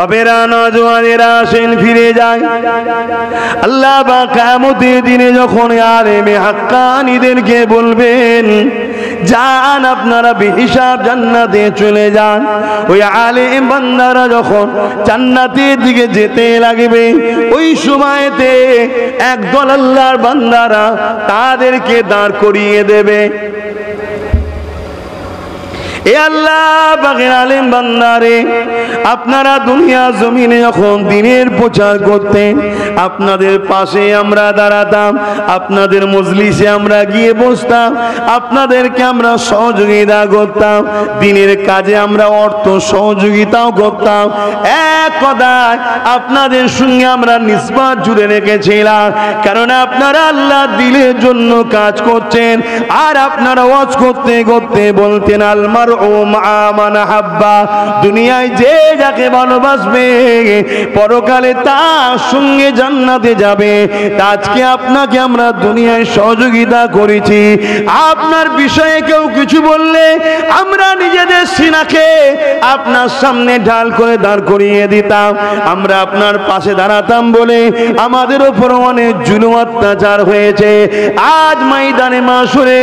বাপেরা নওজওয়ানেরা আসেন ফিরে যায়। আল্লাহ পাক কিয়ামতের দিনে যখন আলেমে হাক্কানীদেরকে বলবেন যান আপনারা বেহিসাব জান্নাতে চলে যান, ওই আলেম বান্দারা যখন জান্নাতের দিকে যেতে লাগবে ওই সময়তে একদল আল্লাহর বান্দারা তাদেরকে দাঁড় করিয়ে দেবে। এ আল্লাহ পাকের আলেম বান্দারে, আপনারা দুনিয়া জমিনে যখন দ্বীনের প্রচার করতেন আপনাদের পাশে আমরা দাঁড়াতাম, আপনাদের মজলিসে আমরা গিয়ে বসতাম, আপনাদেরকে আমরা সহযোগিতা করতাম, দ্বীনের কাজে আমরা অর্থ সহযোগিতাও করতাম। এক কথায় আপনাদের সঙ্গে আমরা নিসবত জুড়ে রেখেছিলাম, কারণ আপনারা আল্লাহ দ্বীনের জন্য কাজ করছেন। আর আপনারা ওয়াজ করতে করতে বলতেন আলমার ও মান হাব্বা, দুনিয়ায় যে যাকে ভালোবাসবে পরকালে তার সঙ্গে জান্নাতে যাবে। আজকে আপনাকে আমরা দুনিয়ায় সহযোগিতা করেছি, আপনার বিষয়ে কেউ কিছু বললে আমরা নিজেদের সিনাকে আপনার সামনে ঢাল করে দাঁড় করিয়ে দিতাম, আমরা আপনার পাশে দাঁড়াতাম বলে আমাদের উপর অনেক জুলুম অত্যাচার হয়েছে। আজ ময়দানে মাশরে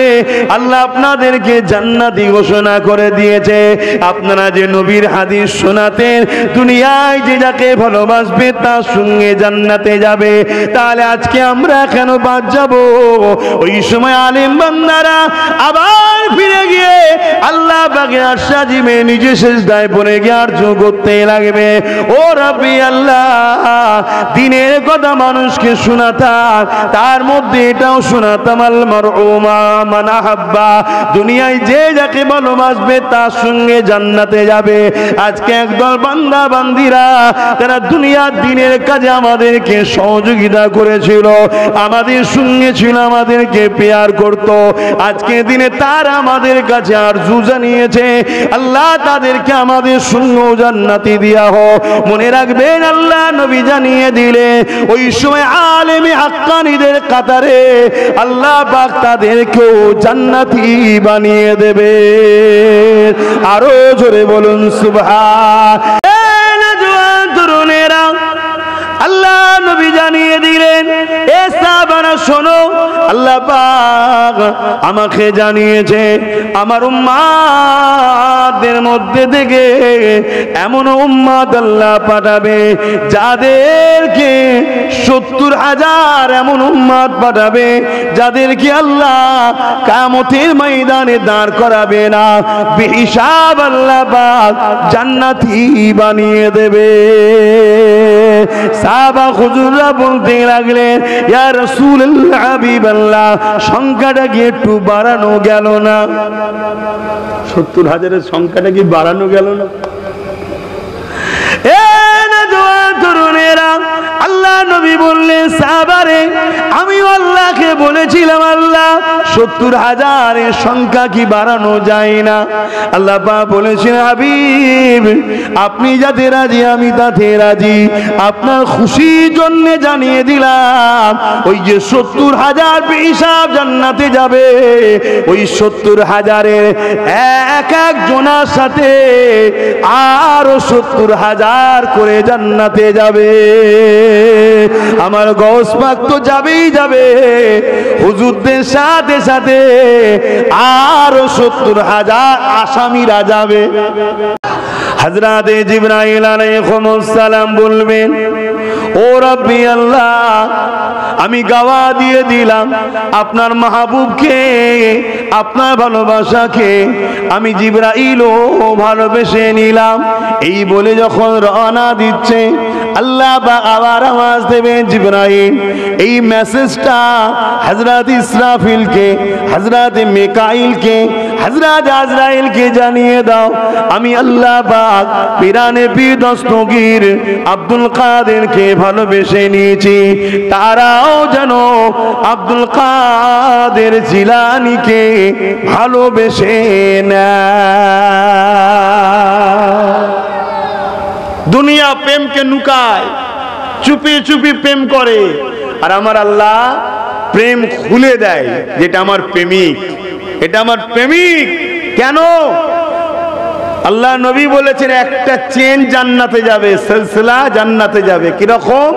আল্লাহ আপনাদেরকে জান্নাতি ঘোষণা করে দিয়েছে। আপনারা যে নবীর হাদিস শোনাতেন দুনিয়ায় যে যাকে ভালোবাসবে তার সঙ্গে জান্নাতে যাবে, তাহলে আজকে আমরা কেন বাদ যাব? ওই সময় আলেম বান্দারা আবার ফিরে গিয়ে আল্লাহ পাকের আরশাজিমে নিজে সিজদায় পড়ে গিয়ে আরজ করতে লাগবে, ও রাব্বি আল্লাহ, দ্বীনের কথা মানুষকে শোনাতাম, তার মধ্যে এটাও শোনাতাম আল মারউ মা মান হাব্বা, দুনিয়ায় যে যাকে ভালোবাসবে তার সঙ্গে জান্নাতে যাবে। আজকে একদল বান্দা বান্দিরা তারা দুনিয়ার দ্বীনের কাজে আমাদেরকে সহযোগিতা করেছিল, আমাদের সঙ্গে ছিল, আমাদেরকে পেয়ার করত, আজকে দিনে তারা আমাদের কাছে আরজু জানিয়েছে আল্লাহ তাদেরকে আমাদের সঙ্গে জান্নাতি দিয়া হোক। মনে রাখবেন আল্লাহ নবী জানিয়ে দিলে ওই সময় আলেমে হাক্কানীদের কাতারে আল্লাহ পাক তাদেরকেও জান্নাতি বানিয়ে দেবে। আরো জোরে বলুন সুবহান। তরুণেরা আল্লাহ নবী জানিয়ে দিলেন, এ সাহাবারা শোনো, আল্লাহ পাক আমাকে জানিয়েছে আমার উম্মাতদের মধ্যে থেকে এমন উম্মাত আল্লাহ পাঠাবে যাদেরকে ৭০,০০০ এমন উম্মাত পাঠাবে যাদেরকে আল্লাহ কিয়ামতের ময়দানে দাঁড় করাবে না, বেহিসাব আল্লাহ পাক জান্নাতি বানিয়ে দেবে। সাহাবা হুজুররা বলতে লাগলেন, ইয়া রাসূলুল্লাহ হাবিবাল্লাহ, সংখ্যাটা কি একটু বাড়ানো গেল না? ৭০,০০০-এর সংখ্যাটা কি বাড়ানো গেল না? তরুণেরা আল্লাহ নবী বললেন, সাহাবারে আমি আল্লাহকে বলেছিলাম আল্লাহ ৭০,০০০-এর সংখ্যা কি বাড়ানো যায় না? আল্লাহ পাক বলেছেন, হাবিব আপনি যাতে রাজি আমি তাতে রাজি, আপনার খুশির জন্য জানিয়ে দিলাম ওই যে ৭০,০০০ বেহিসাব জান্নাতে যাবে, ওই ৭০,০০০-এর এক এক জনার সাথে আরো ৭০,০০০ করে জান্নাতে যাবে। আমার গৌস পাক তো যাবেই যাবে, হুজুরদের সাথে সাথে আরো ৭০,০০০ আসামিরা যাবে। হযরত জিবরাইল আলাইহিস সালাম বলবেন, ও রাব্বি আল্লাহ, আমি গাওয়া দিয়ে দিলাম আপনার মাহবুবকে, আপনার ভালোবাসাকে আমি জিবরাইলও ভালোবেসে নিলাম। এই বলে যখন রওনা দিচ্ছে আল্লাহ পাক আবার আওয়াজ দেবেন, জিবরাইল এই মেসেজটা হযরত ইসরাফিলকে, হযরত মিকাইলকে, হযরত আজরাইলকে জানিয়ে দাও, আমি আল্লাহ পাক পিরানে পীর দস্তগীর আব্দুল কাদেরকে ভালোবেসে নিয়েছি, তারাও যেন আব্দুল কাদের জিলানীকে ভালোবেসে নেয়। দুনিয়া প্রেমকে লুকায়, চুপি চুপি প্রেম করে, আর আমার আল্লাহ প্রেম খুলে দেয়, যেটা আমার প্রেমিক, এটা আমার প্রেমিক। কেন? আল্লাহ নবী বলেছেন একটা চেন জান্নাতে যাবে, সিলসিলা জান্নাতে যাবে। কিরকম?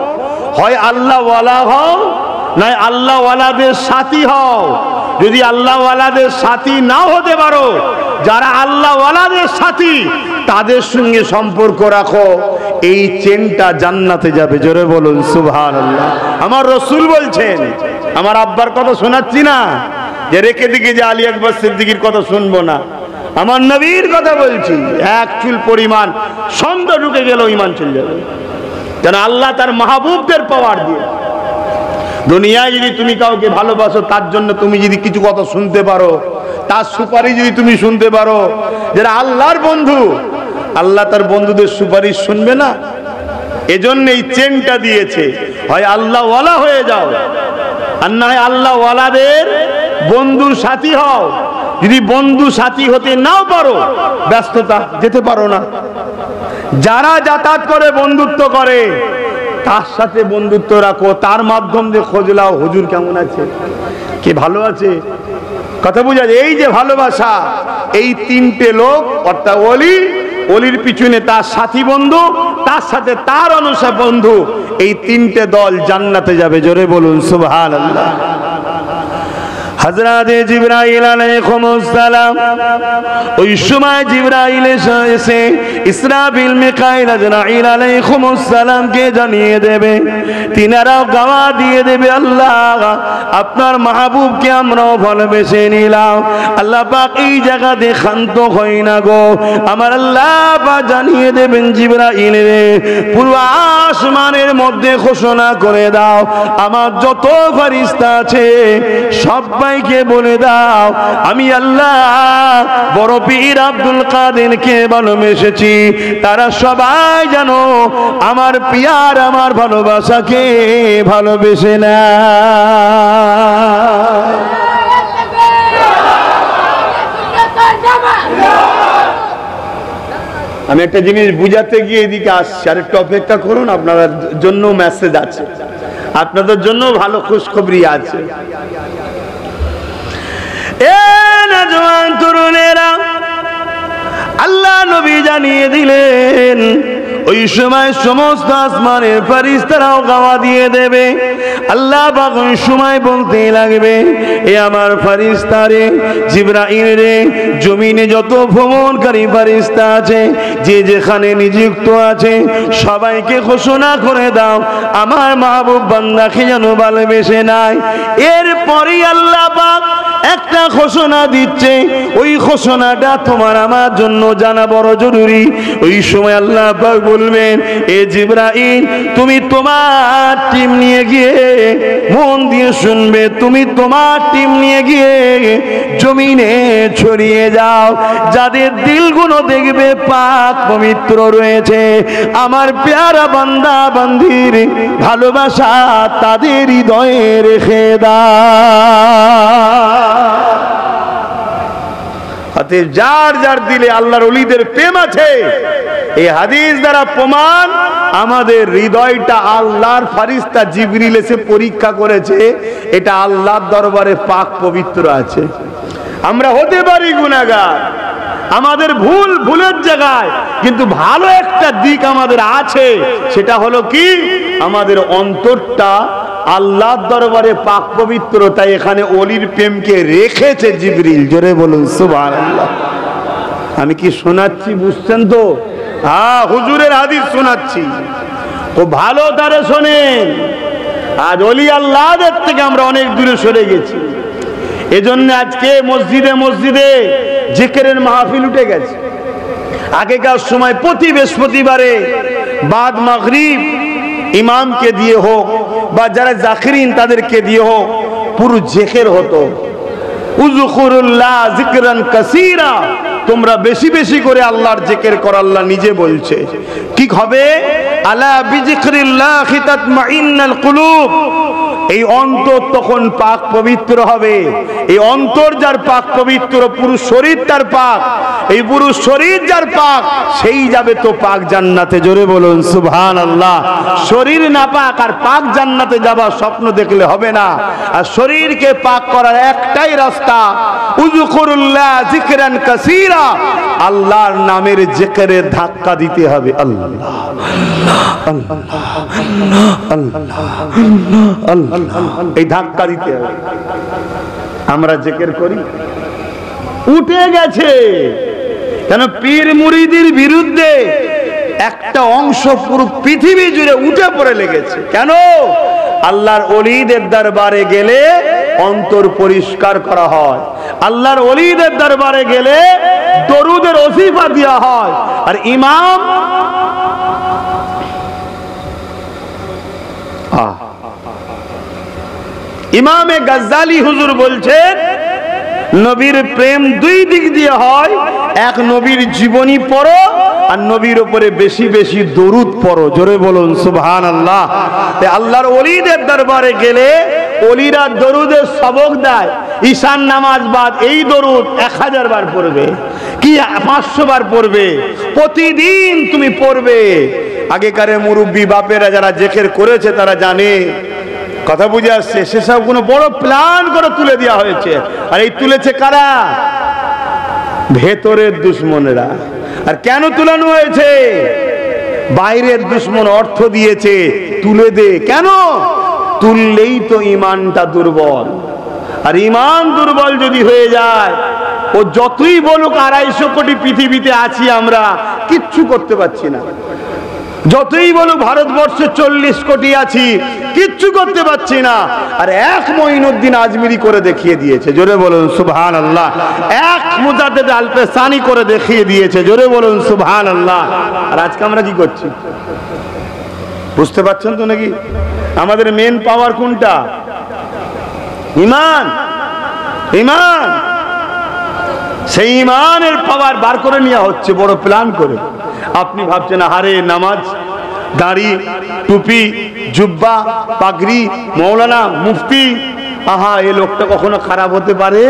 হয় আল্লাহ ওয়ালা হও, নয় আল্লাহ ওয়ালাদের সাথী হও। যদি আল্লাহ ওয়ালাদের সাথী নাও হতে পারো, যারা আল্লাহ ওয়ালাদের সাথী তাদের সঙ্গে সম্পর্ক রাখো, এই চেনটা জান্নাতে যাবে। জোরে বলুন সুবহানাল্লাহ। আমার রাসূল বলছেন, আমার আব্বার কথা শোনাচ্ছি না যে রেখে দিকে যে আলী আকবর সিদ্দিকীর কথা শুনবো না, আমার নবীর কথা বলছি। এক চুল পরিমাণ সন্দেহ ঢুকে গেল ঈমান চলে যাবে। যেন আল্লাহ তার মাহবুবদের পাওয়ার দিয়ে, দুনিয়ায় যদি তুমি কাউকে ভালোবাসো, তার জন্য তুমি যদি কিছু কথা শুনতে পারো, তার সুপারিশ যদি তুমি শুনতে পারো, যারা আল্লাহর বন্ধু, আল্লাহ তার বন্ধুদের সুপারিশ শুনবে না? এজন্য এই চেনটা দিয়েছে, হয় আল্লাহ ওয়ালা হয়ে যাও, আর না হয় আল্লাহ ওয়ালাদের বন্ধু সাথী হও। যদি বন্ধু সাথী হতে নাও পারো, ব্যস্ততা, যেতে পারো না, যারা যাতায়াত করে বন্ধুত্ব করে তার সাথে বন্ধুত্ব রাখো, তার মাধ্যম দিয়ে খোঁজ লাও, হুজুর কেমন আছে, কে ভালো আছে, কথা বুঝা যায়। এই যে ভালোবাসা, এই তিনটে লোক অর্থাৎ ওলি, ওলির পিছনে তার সাথী বন্ধু, তার সাথে তার অনুসারী বন্ধু, এই তিনটে দল জান্নাতে যাবে। জোরে বলুন সুবহানাল্লাহ। হযরত জিবরাইল আলাইহিস সালাম, ওই সময় জিবরাইল এসে ইসরাফিল মিকাইল আজরাইল আলাইহিস সালামকে জানিয়ে দেবে, তিনারাও গাওয়া দিয়ে দেবে, আল্লাহ আপনার মাহবুবকে আমরাও ভালোবেসে নিলাম। আল্লাহ পাক এই জায়গাতে ক্ষান্ত হই না গো, আমার আল্লাহ পাক জানিয়ে দেবেন জিবরাইল রে, পুরো আসমানের মধ্যে ঘোষণা করে দাও, আমার যত ফেরেশতা আছে সবাইকে বলে দাও, আমি আল্লাহ বড় পীর আব্দুল কাদেরকে ভালোবেসেছি, তারা সবাই যেন আমার পিয়ার, আমার ভালোবাসাকে ভালোবেসে না। আমি একটা জিনিস বুঝাতে গিয়ে এদিকে আসছি, আর একটু অপেক্ষা করুন, আপনাদের জন্য মেসেজ আছে, আপনাদের জন্য ভালো খুশখবরি আছে। তরুণেরা, আল্লাহ নবী জানিয়ে দিলেন, ওই সময় সমস্ত আসমানের ফেরেশতারাও গাওয়া দিয়ে দেবে। আল্লাহ পাক ওই সময় বলতে লাগবে, এ আমার ফেরেশতারে, জিবরাইল রে, জমিনে যত ভ্রমণকারী ফেরেশতা আছে, যে যেখানে নিযুক্ত আছে, সবাইকে ঘোষণা করে দাও, আমার মাহবুব বান্দাকে যেন ভালোবেসে নাই। এরপরই আল্লাহ পাক একটা ঘোষণা দিচ্ছে, ওই ঘোষণাটা তোমার আমার জন্য জানা বড় জরুরি। ওই সময় আল্লাহ পাক বলবেন, এ জিবরাইল, তুমি তোমার টিম নিয়ে গিয়ে, মন দিয়ে শুনবে, তুমি তোমার টিম নিয়ে গিয়ে জমিনে ছড়িয়ে যাও, যাদের দিলগুলো দেখবে পাক পবিত্র রয়েছে, আমার প্যারা বান্দা বান্দির ভালোবাসা তাদের হৃদয়ে রেখে দাও। যার যার দিলে আল্লাহর ওলিদের প্রেম আছে, এই হাদিস দ্বারা প্রমাণ, আমাদের হৃদয়টা আল্লাহর ফেরেশতা জিবরিল এসে পরীক্ষা করেছে, এটা আল্লাহর দরবারে পাক পবিত্র আছে। আমরা হতে পারি গুনাহগার, আমাদের ভুলের জায়গায়, কিন্তু ভালো একটা দিক আমাদের আছে, সেটা হলো কি, আমাদের অন্তরটা আল্লাহর দরবারে পাক পবিত্র। তাই এখানে ওলির প্রেমকে রেখেছে জিবরিল। জোরে বলুন সুবহানাল্লাহ। আমি কি শোনাচ্ছি বুঝছেন তো? হ্যাঁ, হুজুরের হাদিস শোনাচ্ছি, ও ভালো তারে শোনেন। আজ ওলি আল্লাহদের থেকে আমরা অনেক দূরে সরে গেছি, এজন্য আজকে মসজিদে মসজিদে জিকিরের মাহফিল উঠে গেছে। আগেকার সময় প্রতি বৃহস্পতিবারে বাদ মাগরিব ইমামকে দিয়ে হোক বা যারা জাকিরিন তাদেরকে দিয়ে হোক, পুরো জিকির হতো। উযকুরুল্লাহ যিকরান কাসীরা, তোমরা বেশি বেশি করে আল্লাহর জিকির করো। আল্লাহ নিজে বলছে কি হবে, আলা বিযিকরিল্লাহি তাতমাইন্নাল কুলুব, এই অন্তর তখন পাক পবিত্র হবে। এই অন্তর যার পাক পবিত্র, পুরো শরীর তার পাক, এই পুরো শরীর যার পাক, সেই যাবে তো পাক জান্নাতে। জোরে বলুন সুবহানাল্লাহ। শরীর না পাক আর পাক জান্নাতে যাবার স্বপ্ন দেখলে হবে না। আর শরীরকে পাক করার একটাই রাস্তা, উযকুরুল্লাহ যিকরান কাসীরা, আল্লাহর নামের জিকিরে ধাক্কা দিতে হবে। আল্লাহ আল্লাহ আল্লাহ আল্লাহ, এই ধাক্কা দিতে হবে। আমরা জিকির করি, উঠে গেছে কেন? পীর মুরিদের বিরুদ্ধে একটা অংশ পুরো পৃথিবী জুড়ে উঠে পড়ে লেগেছে। কেন? আল্লাহর ওলিদের দরবারে গেলে অন্তর পরিষ্কার করা হয়, আল্লাহর ওলিদের দরবারে গেলে দরুদের ওসিফা দেওয়া হয়। আর ইমামে গাজ্জালি হুজুর বলছেন, নবীর প্রেম দুই দিক দিয়ে হয়। এক, নবীর জীবনী পড়ো, আর নবীর উপরে বেশি বেশি দরুদ পড়ো। জোরে বলুন সুবহানাল্লাহ। আল্লাহর ওলিদের দরবারে গেলে ওলিরা দরুদের সবক দেয়। ঈশান নামাজ বাদ এই দরুদ 1000 বার পড়বে, কি 500 বার পড়বে, প্রতিদিন তুমি পড়বে। আগেকারে মুরব্বী বাপেরা যারা জিকির করেছে তারা জানে, কথা বুঝে আসছে। সেসব কোনো বড় প্ল্যান করে তুলে দেওয়া হয়েছে। আর এই তুলেছে কারা? ভেতরের দুশ্মনেরা। আর কেন তুলানো হয়েছে? বাইরের দুশ্মন অর্থ দিয়েছে, তুলে দে। কেন? তুললেই তো ইমানটা দুর্বল। আর ইমান দুর্বল যদি হয়ে যায়, ও যতই বলুক 250 কোটি পৃথিবীতে আছি আমরা, কিচ্ছু করতে পারছি না। যতই বলুক ভারতবর্ষে 40 কোটি আছি, কিচ্ছু করতে পারছি না। আর এক মঈনুদ্দিন আজমিরি করে দেখিয়ে দিয়েছে। জোরে বলুন সুবহানাল্লাহ। এক মুজাদ্দিদ আলপেসানি করে দেখিয়ে দিয়েছে। জোরে বলুন সুবহানাল্লাহ। আর আজকে আমরা কি করছি বুঝতে পারছেন তো নাকি? আমাদের মেন পাওয়ার কোনটা? ইমান। ইমান, সেই ইমানের পাওয়ার বার করে নেওয়া হচ্ছে বড় প্ল্যান করে। আপনি ভাবছেন আরে নামাজ, দাড়ি, টুপি, জুব্বা, পাগড়ি, মৌলানা, মুফতি, আহা এই লোকটা কখনো খারাপ হতে পারে?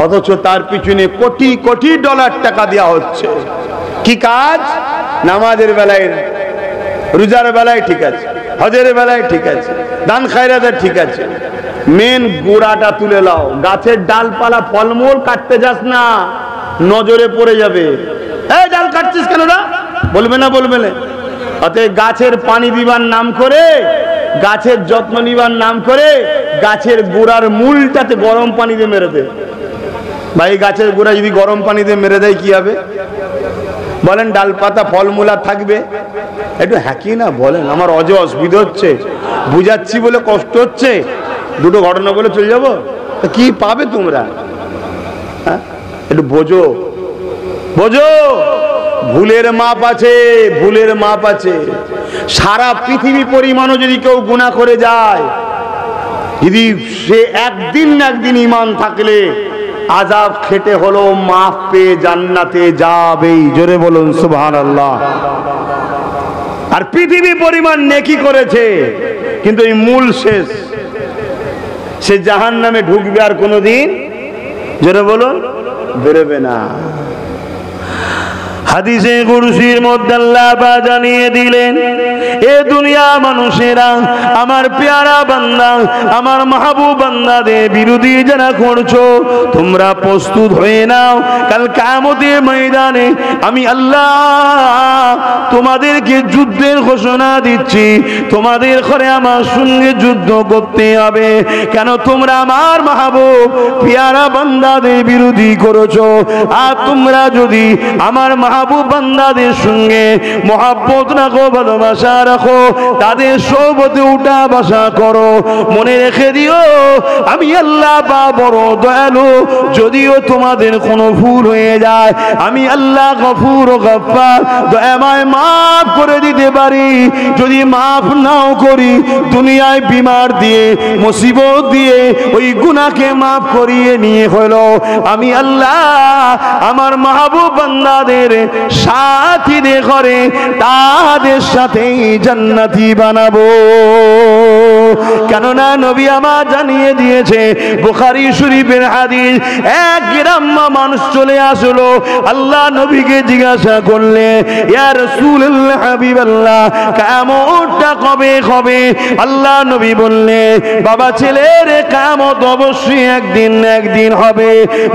অথচ তার পিছনে কোটি কোটি ডলার টাকা দেওয়া হচ্ছে। কি কাজ? নামাজের বেলায়, রোজার বেলায় ঠিক আছে, হজের বেলায় ঠিক আছে, দান খায়রাতের ঠিক আছে, মেন গোড়াটা তুলে লাও। গাছের ডালপালা ফলমূল কাটতে যাস না, নজরে পড়ে যাবে। এই ডাল কাটছিস কেন না? বলবে না, বলবে না। অতএব গাছের পানি দিবার নাম করে, গাছের যত্ন নিবার নাম করে গাছের গোড়ার মূলটাতে গরম পানি দিয়ে মেরে দে। ভাই গাছের গোড়া যদি গরম পানি দিয়ে মেরে দেয় কি হবে বলেন? ডালপাতা ফলমূলা থাকবে? একটু হ্যাকি না বলেন? আমার অসুবিধা হচ্ছে, বুঝাচ্ছি বলে কষ্ট হচ্ছে, দুটো ঘটনা বলে চলে যাবো, কি পাবে তোমরা? হ্যাঁ, একটু বোঝো, বোঝো। ভুলের মাপ আছে, ভুলের মাপ আছে। সারা পৃথিবী পরিমাণও যদি কেউ গুনাহ করে যায়, যদি সে একদিন না একদিন ঈমান থাকলে আযাব খেটে হলো মাফ পেয়ে জান্নাতে যাবেই। জোরে বলুন সুবহানাল্লাহ। আর পৃথিবী পরিমাণ নেকি করেছে, কিন্তু এই মূল শেষ, সে জাহান্নামে ঢুকবে আর কোনোদিন, জোরে বলুন, বেরোবে না। হাদিসে কুরসির মধ্যে আল্লাহ পাক জানিয়ে দিলেন, এ দুনিয়া মানুষেরা আমার পেয়ারা বান্দা, আমার মাহবুব বান্দাদের বিরোধী যারা করছো, তোমরা প্রস্তুত হয়ে নাও। কাল কিয়ামতের ময়দানে আমি আল্লাহ তোমাদেরকে যুদ্ধের ঘোষণা দিচ্ছি। তোমাদের ঘরে আমার সঙ্গে যুদ্ধ করতে হবে। কেন? তোমরা আমার মাহবুব পেয়ারা বান্দাদের বিরোধী করেছো। আর তোমরা যদি আমার মাহবুব বান্দাদের সঙ্গে মহব্বত রাখো, ভালোবাসা রাখো, তাদের সোহবতে উঠা বসা করো, মনে রেখে দিও আমি আল্লাহ পাক বড় দয়ালু। যদিও তোমাদের কোনো ভুল হয়ে যায়, আমি আল্লাহ গফুর ও গফফার, দয়াময় মাফ করে দিতে পারি। যদি মাফ নাও করি, দুনিয়ায় বিমার দিয়ে, মুসিবত দিয়ে ওই গুনাহকে মাফ করিয়ে নিয়ে হলো আমি আল্লাহ আমার মাহবুব বান্দাদের সাথীদের ঘরে তাদের সাথেই জান্নাতি বানাবো। কেননা নবী আমার জানিয়ে দিয়েছে, বুখারী শরীফের হাদিস, এক গ্রাম্য মানুষ চলে আসলো, আল্লাহ নবীকে জিজ্ঞাসা করলে, ইয়া রাসূলুল্লাহ হাবিবাল্লাহ, কিয়ামতটা কবে হবে? আল্লাহ নবী বললে, বাবা ছেলের কিয়ামত অবশ্যই একদিন হবে।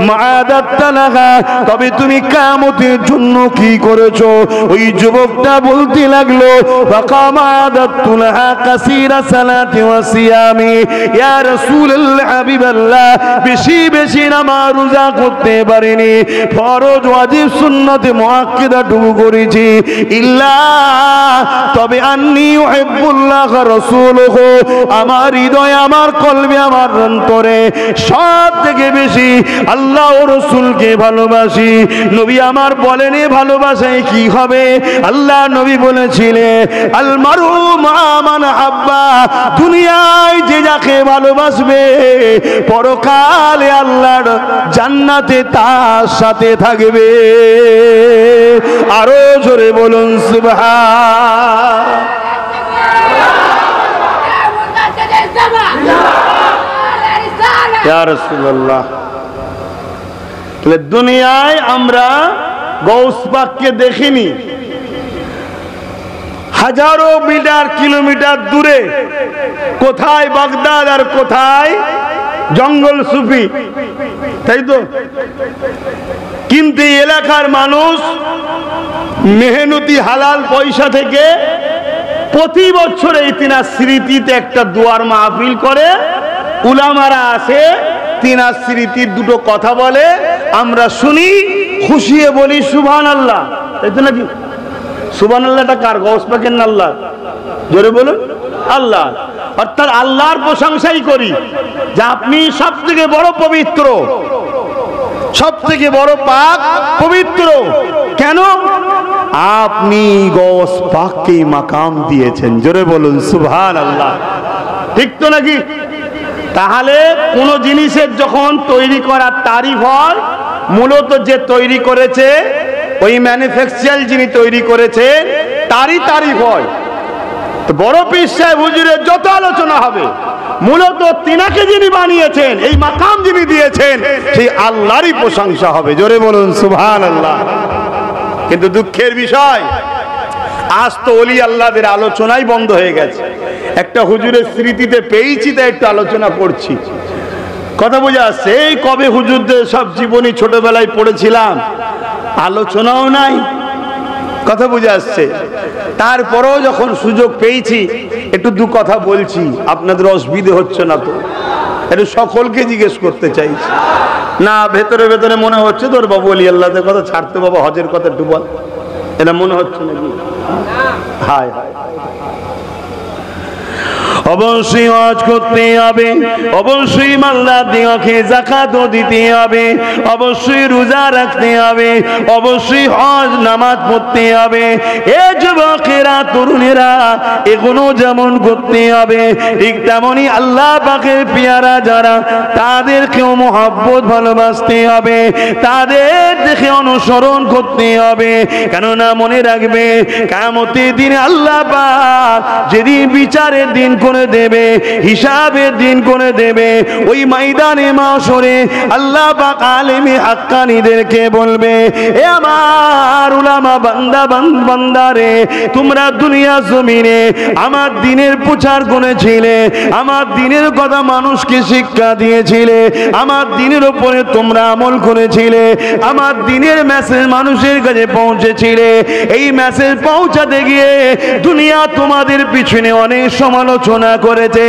মা'আদাত্তালাহা, তবে তুমি কিয়ামতের জন্য কি করেছো? ওই যুবকটা বলতে লাগলো, ফাকামাদাতুলাহা কাসীরা সালাতি ওয়া সিয়ামি, ইয়া রাসূলুল্লাহ হাবিবাল্লাহ, বেশি বেশি নামাজ রোজা করতে পারিনি, ফরজ ওয়াজিব সুন্নতে মুআক্কাদাটুকু করেছি, ইল্লা তবে আন্নী উহিব্বুল্লাহ রাসূলুহু, আমার হৃদয়ে, আমার কলবে, আমার অন্তরে সব থেকে বেশি আল্লাহ ও রাসূলকে ভালোবাসি। নবী আমার বলেন, ভালোবাসায় কি হবে? আল্লাহ নবী বলেছিলেন, আল মারউ মা মান হাব্বা, দুনিয়ায় যে যাকে ভালোবাসবে পরকালে আল্লাহর জান্নাতে তার সাথে থাকবে। আরো জোরে বলুন সুবহান। ইয়া রাসূলুল্লাহ, তাহলে দুনিয়ায় আমরা গৌস পাককে দেখিনি, হাজারো মিটার কিলোমিটার দূরে, কোথায় বাগদাদ আর কোথায় জঙ্গল সুফি, তাই তো? কিন্তু এলাকার মানুষ মেহনতি হালাল পয়সা থেকে প্রতি বছর এই তিনার স্মৃতিতে একটা দুয়ার মাহফিল করে, উলামারা আসে, তিনার স্মৃতির দুটো কথা বলে, আমরা শুনি, খুশিয়ে বলি সুবহানাল্লাহ, তাই তো নাকি? সুবহানাল্লাহটা কার? গৌস পাকের না আল্লাহ? জোরে বলুন আল্লাহ। অর্থাৎ আল্লাহর প্রশংসাই করি যে আপনি সব থেকে বড় পবিত্র, সব থেকে বড় পাক পবিত্র। কেন? আপনি গৌস পাককে মাকাম দিয়েছেন। জোরে বলুন সুবহানাল্লাহ, ঠিক তো নাকি? তাহলে কোন জিনিসের যখন তৈরি করার তারিফ হয়, মূলত যে তৈরি করেছে, ওই ম্যানুফ্যাকচার যিনি তৈরি করেছেন তারই তারিফ হয়। তো বড় পীর সাহেব হুজুরের যত আলোচনা হবে, মূলত তিনাকে যিনি বানিয়েছেন, এই মাকাম যিনি দিয়েছেন, সেই আল্লাহরই প্রশংসা হবে। জোরে বলুন সুবহানাল্লাহ। কিন্তু দুঃখের বিষয়, আজ তো ওলি আল্লাহদের আলোচনাই বন্ধ হয়ে গেছে। একটা হুজুরের স্মৃতিতে পেয়েছি, তাই একটু আলোচনা করছি। কথা বোঝা যাচ্ছে? এই কবে হুজুরদের সব জীবনী ছোটবেলায় পড়েছিলাম, আলোচনাও নাই। কথা বোঝা যাচ্ছে? তারপরেও যখন সুযোগ পেয়েছি একটু দু কথা বলছি, আপনাদের অসুবিধে হচ্ছে না তো? একটু সকলকে জিজ্ঞেস করতে চাইছি। না ভেতরে ভেতরে মনে হচ্ছে তোর বাবু ওলি আল্লাহদের কথা ছাড়তে, বাবা হজের কথা একটু বল, এটা মনে হচ্ছে নাকি? হায় হায়, অবশ্যই হজ করতে হবে, অবশ্যই মাল্লা দিওকে যাকাতও দিতে হবে, অবশ্যই রোজা রাখতে হবে, অবশ্যই হজ নামাজ পড়তে হবে। এ যুবকেরা, তরুণেরা, এগুলো যেমন করতে হবে, ঠিক তেমনি আল্লাহ পাকের পেয়ারা যারা, তাদেরকেও মহব্বত ভালোবাসতে হবে, তাদের দেখে অনুসরণ করতে হবে। কেননা মনে রাখবে, কিয়ামতের দিনে আল্লাহ পাক যেদিন বিচারের দিন করে দেবে, হিসাবের দিন করে দেবে, ওই ময়দানে মাশরে আল্লাহ পাক আলেমে হাক্কানীদেরকে বলবে, এ আমার উলামা বান্দা বান্দারে, তোমরা দুনিয়া জমিনে আমার দ্বীনের প্রচার করেছিলে, আমার দ্বীনের কথা মানুষকে শিক্ষা দিয়েছিলে, আমার দ্বীনের উপরে তোমরা আমল করেছিলে, আমার দ্বীনের মেসেজ মানুষের কাছে পৌঁছেছিলে। এই মেসেজ পৌঁছাতে গিয়ে দুনিয়া তোমাদের পিছনে অনেক সমালোচনা করেছে,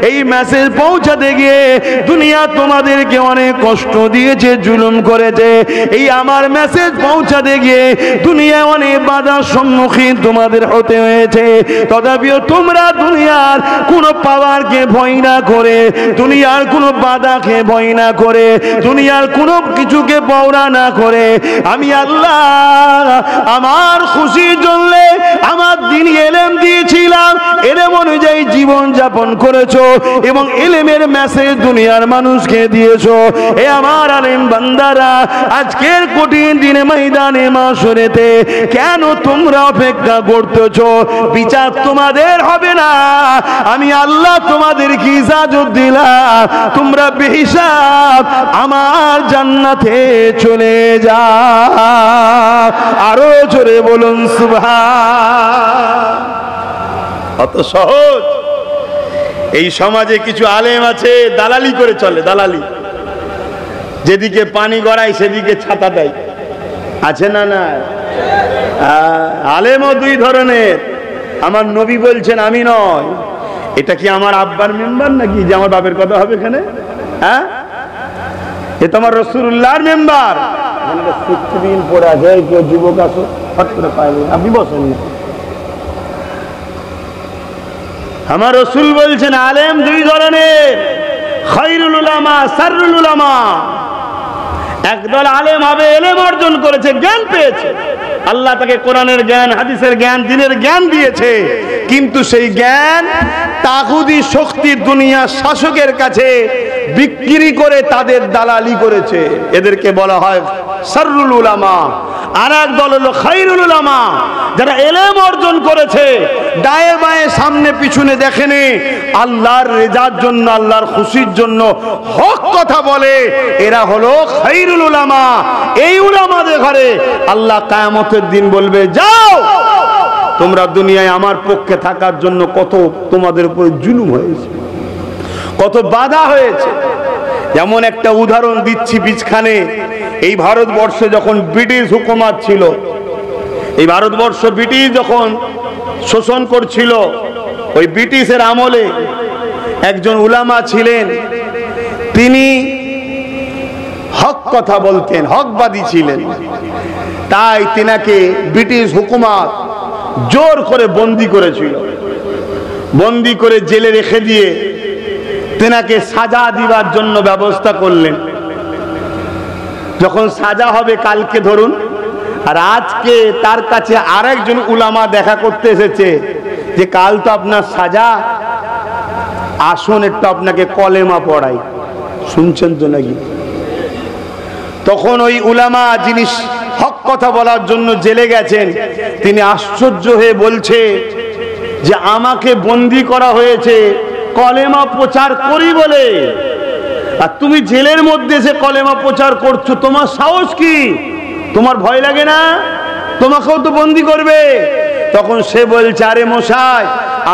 এই মেসেজ পৌঁছাতে গিয়ে দুনিয়া তোমাদেরকে অনেক কষ্ট দিয়েছে, জুলুম করেছে। এই আমার মেসেজ পৌঁছাতে গিয়ে দুনিয়ায় অনেক বাধার সম্মুখীন তোমাদের হতে হয়েছে। তথাপিও তোমরা দুনিয়ার কোনো পাওয়ারকে ভয় না করে, দুনিয়ার কোনো বাধাকে ভয় না করে, দুনিয়ার কোনো কিছুকে পৌঁছা না করে, আমি আল্লাহ আমার খুশির জন্য আমার দ্বীন ইলম দিয়েছিলাম। এলেম অনুযায়ী জীবন যাপন করেছো এবং ইলমের মেসেজ দুনিয়ার মানুষকে দিয়েছো। এ আমার আলেম বান্দারা, আজকের কঠিন দিনে ময়দানে মাশরেতে কেন তোমরা অপেক্ষা করতেছো? বিচার তোমাদের হবে না, আমি আল্লাহ তোমাদেরকে ইজাজত দিলাম, তোমরা বেহিসাব আমার জান্নাতে চলে যাও। আরো জোরে বলুন সুবহান। কত সহজ। এই সমাজে কিছু আলেম আছে দালালি করে চলে, দালালি, যেদিকে পানি গড়ায় সেদিকে ছাতা দেয়, আছে না? না, আলেমও দুই ধরনের। আমার নবী বলছেন আমি নয়। এটা কি আমার আব্বার মেম্বার নাকি যে আমার বাপের কথা হবে এখানে? হ্যাঁ, এ তো আমার রাসূলুল্লাহর মেম্বার। দিন পরে আছে, কেউ যুবক আসো হট করে পাইনি, আপনি বসেন না। আমার রাসূল বলছেন আলেম দুই ধরনের, খায়রুল উলামা, শাররুল উলামা। একদল আলেম হবে, ইলম অর্জন করেছে, জ্ঞান পেয়েছে, আল্লাহ তাকে কোরআনের জ্ঞান, হাদিসের জ্ঞান, দ্বীনের জ্ঞান দিয়েছে, কিন্তু সেই জ্ঞান তাগুতি শক্তির দুনিয়া শাসকের কাছে বিক্রি করে তাদের দালালি করেছে। এদেরকে বলা হয় শাররুল উলামা। আর এক দল হলো খায়রুল উলামা, যারা ইলম অর্জন করেছে, ডায়ে বায়ে সামনে পিছনে দেখেনি, আল্লাহর রেজার জন্য, আল্লাহর খুশির জন্য হক কথা বলে। এরা হলো খায়রুল উলামা। এই উলামাদের ঘরে আল্লাহ কিয়ামতের দিন বলবে, যাও তোমরা দুনিয়ায় আমার পক্ষে থাকার জন্য কত তোমাদের উপর জুলুম হয়েছে, কত বাধা হয়েছে। যেমন একটা উদাহরণ দিচ্ছি, বিছখানে এই ভারতবর্ষে যখন ব্রিটিশ হুকুমত ছিল, এই ভারতবর্ষ ব্রিটিশ যখন শোষণ করছিল, ওই ব্রিটিশের আমলে একজন উলামা ছিলেন, তিনি হক কথা বলতেন, হকবাদী ছিলেন। তাই তিনাকে ব্রিটিশ হুকুমত জোর করে বন্দি করেছিল, বন্দি করে জেলে রেখে দিয়ে তেনাকে সাজা দিবার জন্য ব্যবস্থা করলেন। যখন সাজা হবে কালকে ধরুন, আর আজকে তার কাছে আরেকজন উলামা দেখা করতে এসেছে যে কাল তো আপনার সাজা, আসুন একটু আপনাকে কলেমা পড়াই। শুনছেন তো নাকি? তখন ওই উলামা যিনি হক কথা বলার জন্য জেলে গেছেন, তিনি আশ্চর্য হয়ে বলছে যে আমাকে বন্দি করা হয়েছে কলেমা প্রচার করি বলে, আর তুমি জেলের মধ্যে এসে কলেমা প্রচার করছো, তোমার সাহস কি? তোমার ভয় লাগে না? তোমাকেও তো বন্দি করবে। তখন সে বলছে, আরে মশাই,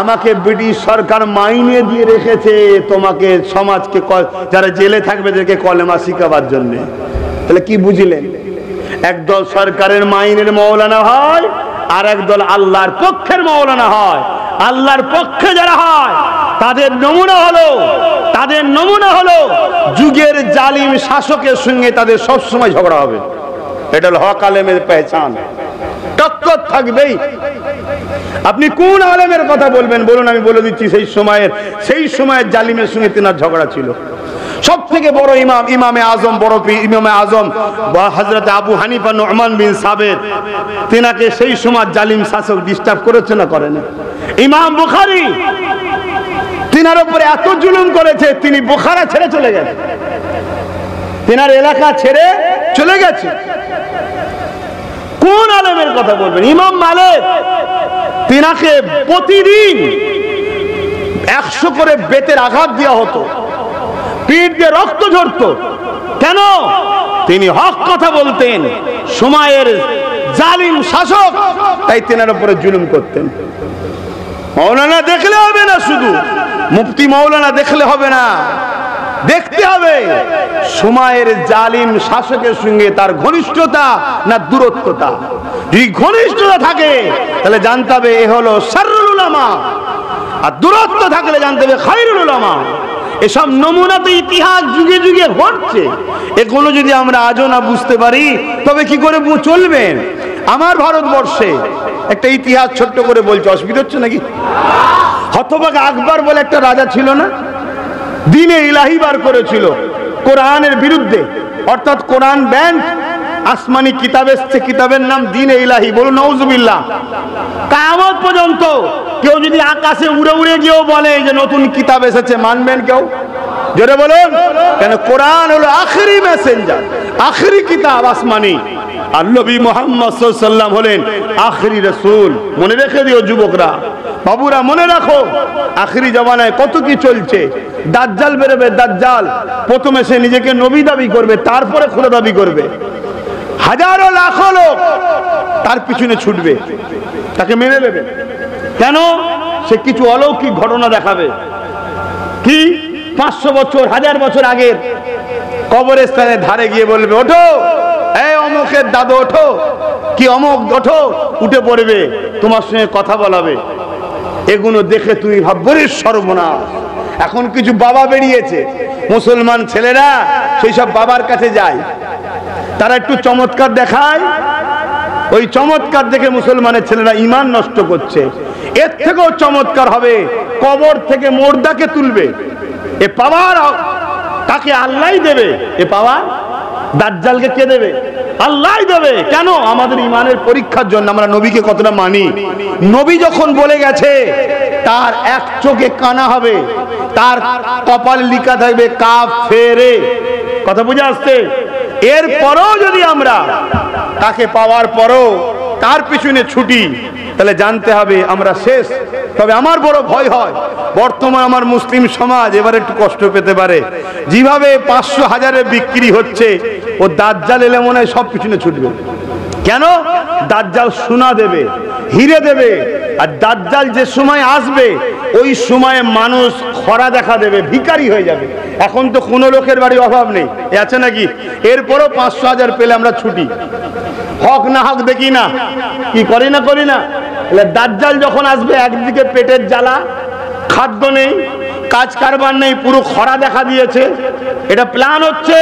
আমাকে ব্রিটিশ সরকার মাইনে দিয়ে রেখেছে তোমাকে, সমাজকে, যারা জেলে থাকবে তাদেরকে কলেমা শিখাবার জন্য। তাহলে কি বুঝলেন? একদল সরকারের মাইনের মৌলানা হয়, আর একদল আল্লাহর পক্ষের মৌলানা হয়। আল্লাহর পক্ষে যারা হয় তাদের নমুনা হলো যুগের জালিম শাসকের সঙ্গে তাদের সবসময় ঝগড়া হবে। এটা হলো হক আলেমের পেহচান, টক্কর থাকবেই। আপনি কোন আলেমের কথা বলবেন বলুন, আমি বলে দিচ্ছি সেই সময়ের জালিমের সঙ্গে তেনার ঝগড়া ছিল। সব থেকে বড় ইমামে আজম হযরত আবু হানিফা নু'মান বিন সাবের, তেনাকে সেই সময় জালিম শাসক ডিস্টার্ব করেছে না করে না? ইমাম বুখারী তিনার উপরে এত জুলুম করেছে, তিনি বুখারা ছেড়ে চলে গেছে, তিনার এলাকা ছেড়ে চলে গেছে। কোন আলেমের কথা বলবেন? ইমাম মালিক, তিনাকে প্রতিদিন 100 করে বেতের আঘাত দেওয়া হতো, পিঠ দিয়ে রক্ত ঝরতো। কেন? তিনি হক কথা বলতেন, সময়ের জালিম শাসক, তাই তেনার উপরে জুলুম করতেন। মৌলানা দেখলে হবে না, শুধু মুফতি মৌলানা দেখলে হবে না, দেখতে হবে সময়ের জালিম শাসকের সঙ্গে তার ঘনিষ্ঠতা না দূরত্বতা। যদি ঘনিষ্ঠতা থাকে তাহলে জানতে হবে এ হলো শাররুল উলামা, আর দূরত্ব থাকলে জানতে হবে খায়রুল উলামা। এসব নমুনা তো ইতিহাস যুগে যুগে ঘটছে, এগুলো যদি আমরা আজও না বুঝতে পারি তবে কি করে চলবেন? আমার ভারতবর্ষে একটা ইতিহাস ছোট্ট করে বলছে, অসুবিধা হচ্ছে নাকি? হতভাগা আকবর বলে একটা রাজা ছিল না, দিনে ইলাহি বার করেছিল কোরআনের বিরুদ্ধে, অর্থাৎ কোরআন ব্যান্ড আসমানি কিতাব এসেছে, কিতাবের নাম দ্বীন ইলাহি, বলুন নাউজুবিল্লাহ। কিয়ামত পর্যন্ত কেউ যদি আকাশে উড়ে উড়ে গিয়েও বলে যে নতুন কিতাব এসেছে, মানবেন কেউ? জোরে বলুন। কেন? কোরআন হলো আখেরি মেসেঞ্জার, আখেরি কিতাব আসমানি। আর নবী মুহাম্মদ সাল্লাল্লাহু আলাইহি ওয়াসাল্লাম হলেন আখেরি রাসূল। মনে রেখে দিও যুবকরা, বাবুরা মনে রাখো, আখেরি জামানায় কত কি চলছে। দাজ্জাল বেরোবে, দাজ্জাল প্রথমে সে নিজেকে নবী দাবি করবে, তারপরে খোদা দাবি করবে। হাজারো লাখো লোক তার পিছনে ছুটবে, তাকে মেনে নেবে। কেন? সে কিছু অলৌকিক ঘটনা দেখাবে। কি? 500 বছর 1000 বছর আগের কবরস্থানের ধারে গিয়ে বলবে, ওঠো এই অমুকের দাদু, ওঠো, কি অমুক, ওঠো, উঠে পড়বে, তোমার সঙ্গে কথা বলাবে। এগুলো দেখে তুই ভাববি সর্বনাশ। এখন কিছু বাবা বেরিয়েছে, মুসলমান ছেলেরা সেই সব বাবার কাছে যায়, তারা একটু চমৎকার দেখায়, ওই চমৎকার দেখে মুসলমানের ছেলেরা ঈমান নষ্ট করছে। এর থেকেও চমৎকার হবে, কবর থেকে মুর্দাকে তুলবে। এ পাওয়ার তাকে আল্লাহই দেবে। এ পাওয়ার দাজ্জালকে কে দেবে? আল্লাহই দেবে। কেন? আমাদের ঈমানের পরীক্ষার জন্য। আমরা নবীকে কতটা মানি। নবী যখন বলে গেছে তার এক চোখে কানা হবে, তার কপাল লিখা থাকবে কাফেরে। কথা বুঝে আসছে? এরপরও যদি আমরা তাকে পাওয়ার পরও তার পিছনে ছুটি, তাহলে জানতে হবে আমরা শেষ। তবে আমার বড় ভয় হয়, বর্তমান আমার মুসলিম সমাজ এবার একটু কষ্ট পেতে পারে। যেভাবে 500 1000-এ বিক্রি হচ্ছে, ও দাজ্জাল এলে মনে হয় সব পিছনে ছুটবে। কেন? দাজ্জাল সোনা দেবে, হিরে দেবে। আর দাজ্জাল যে সময় আসবে ওই সময়ে মানুষ খরা দেখা দেবে, ভিখারি হয়ে যাবে। এখন তো কোনো লোকের বাড়ি অভাব নেই, আছে নাকি? এরপরও 500 1000 পেলে আমরা ছুটি। হক না হক দেখি না, কি করি না করি না। দাজ্জাল যখন আসবে, একদিকে পেটের জ্বালা, খাদ্য নেই, কাজ কারবার নেই, পুরো খরা দেখা দিয়েছে। এটা প্ল্যান হচ্ছে,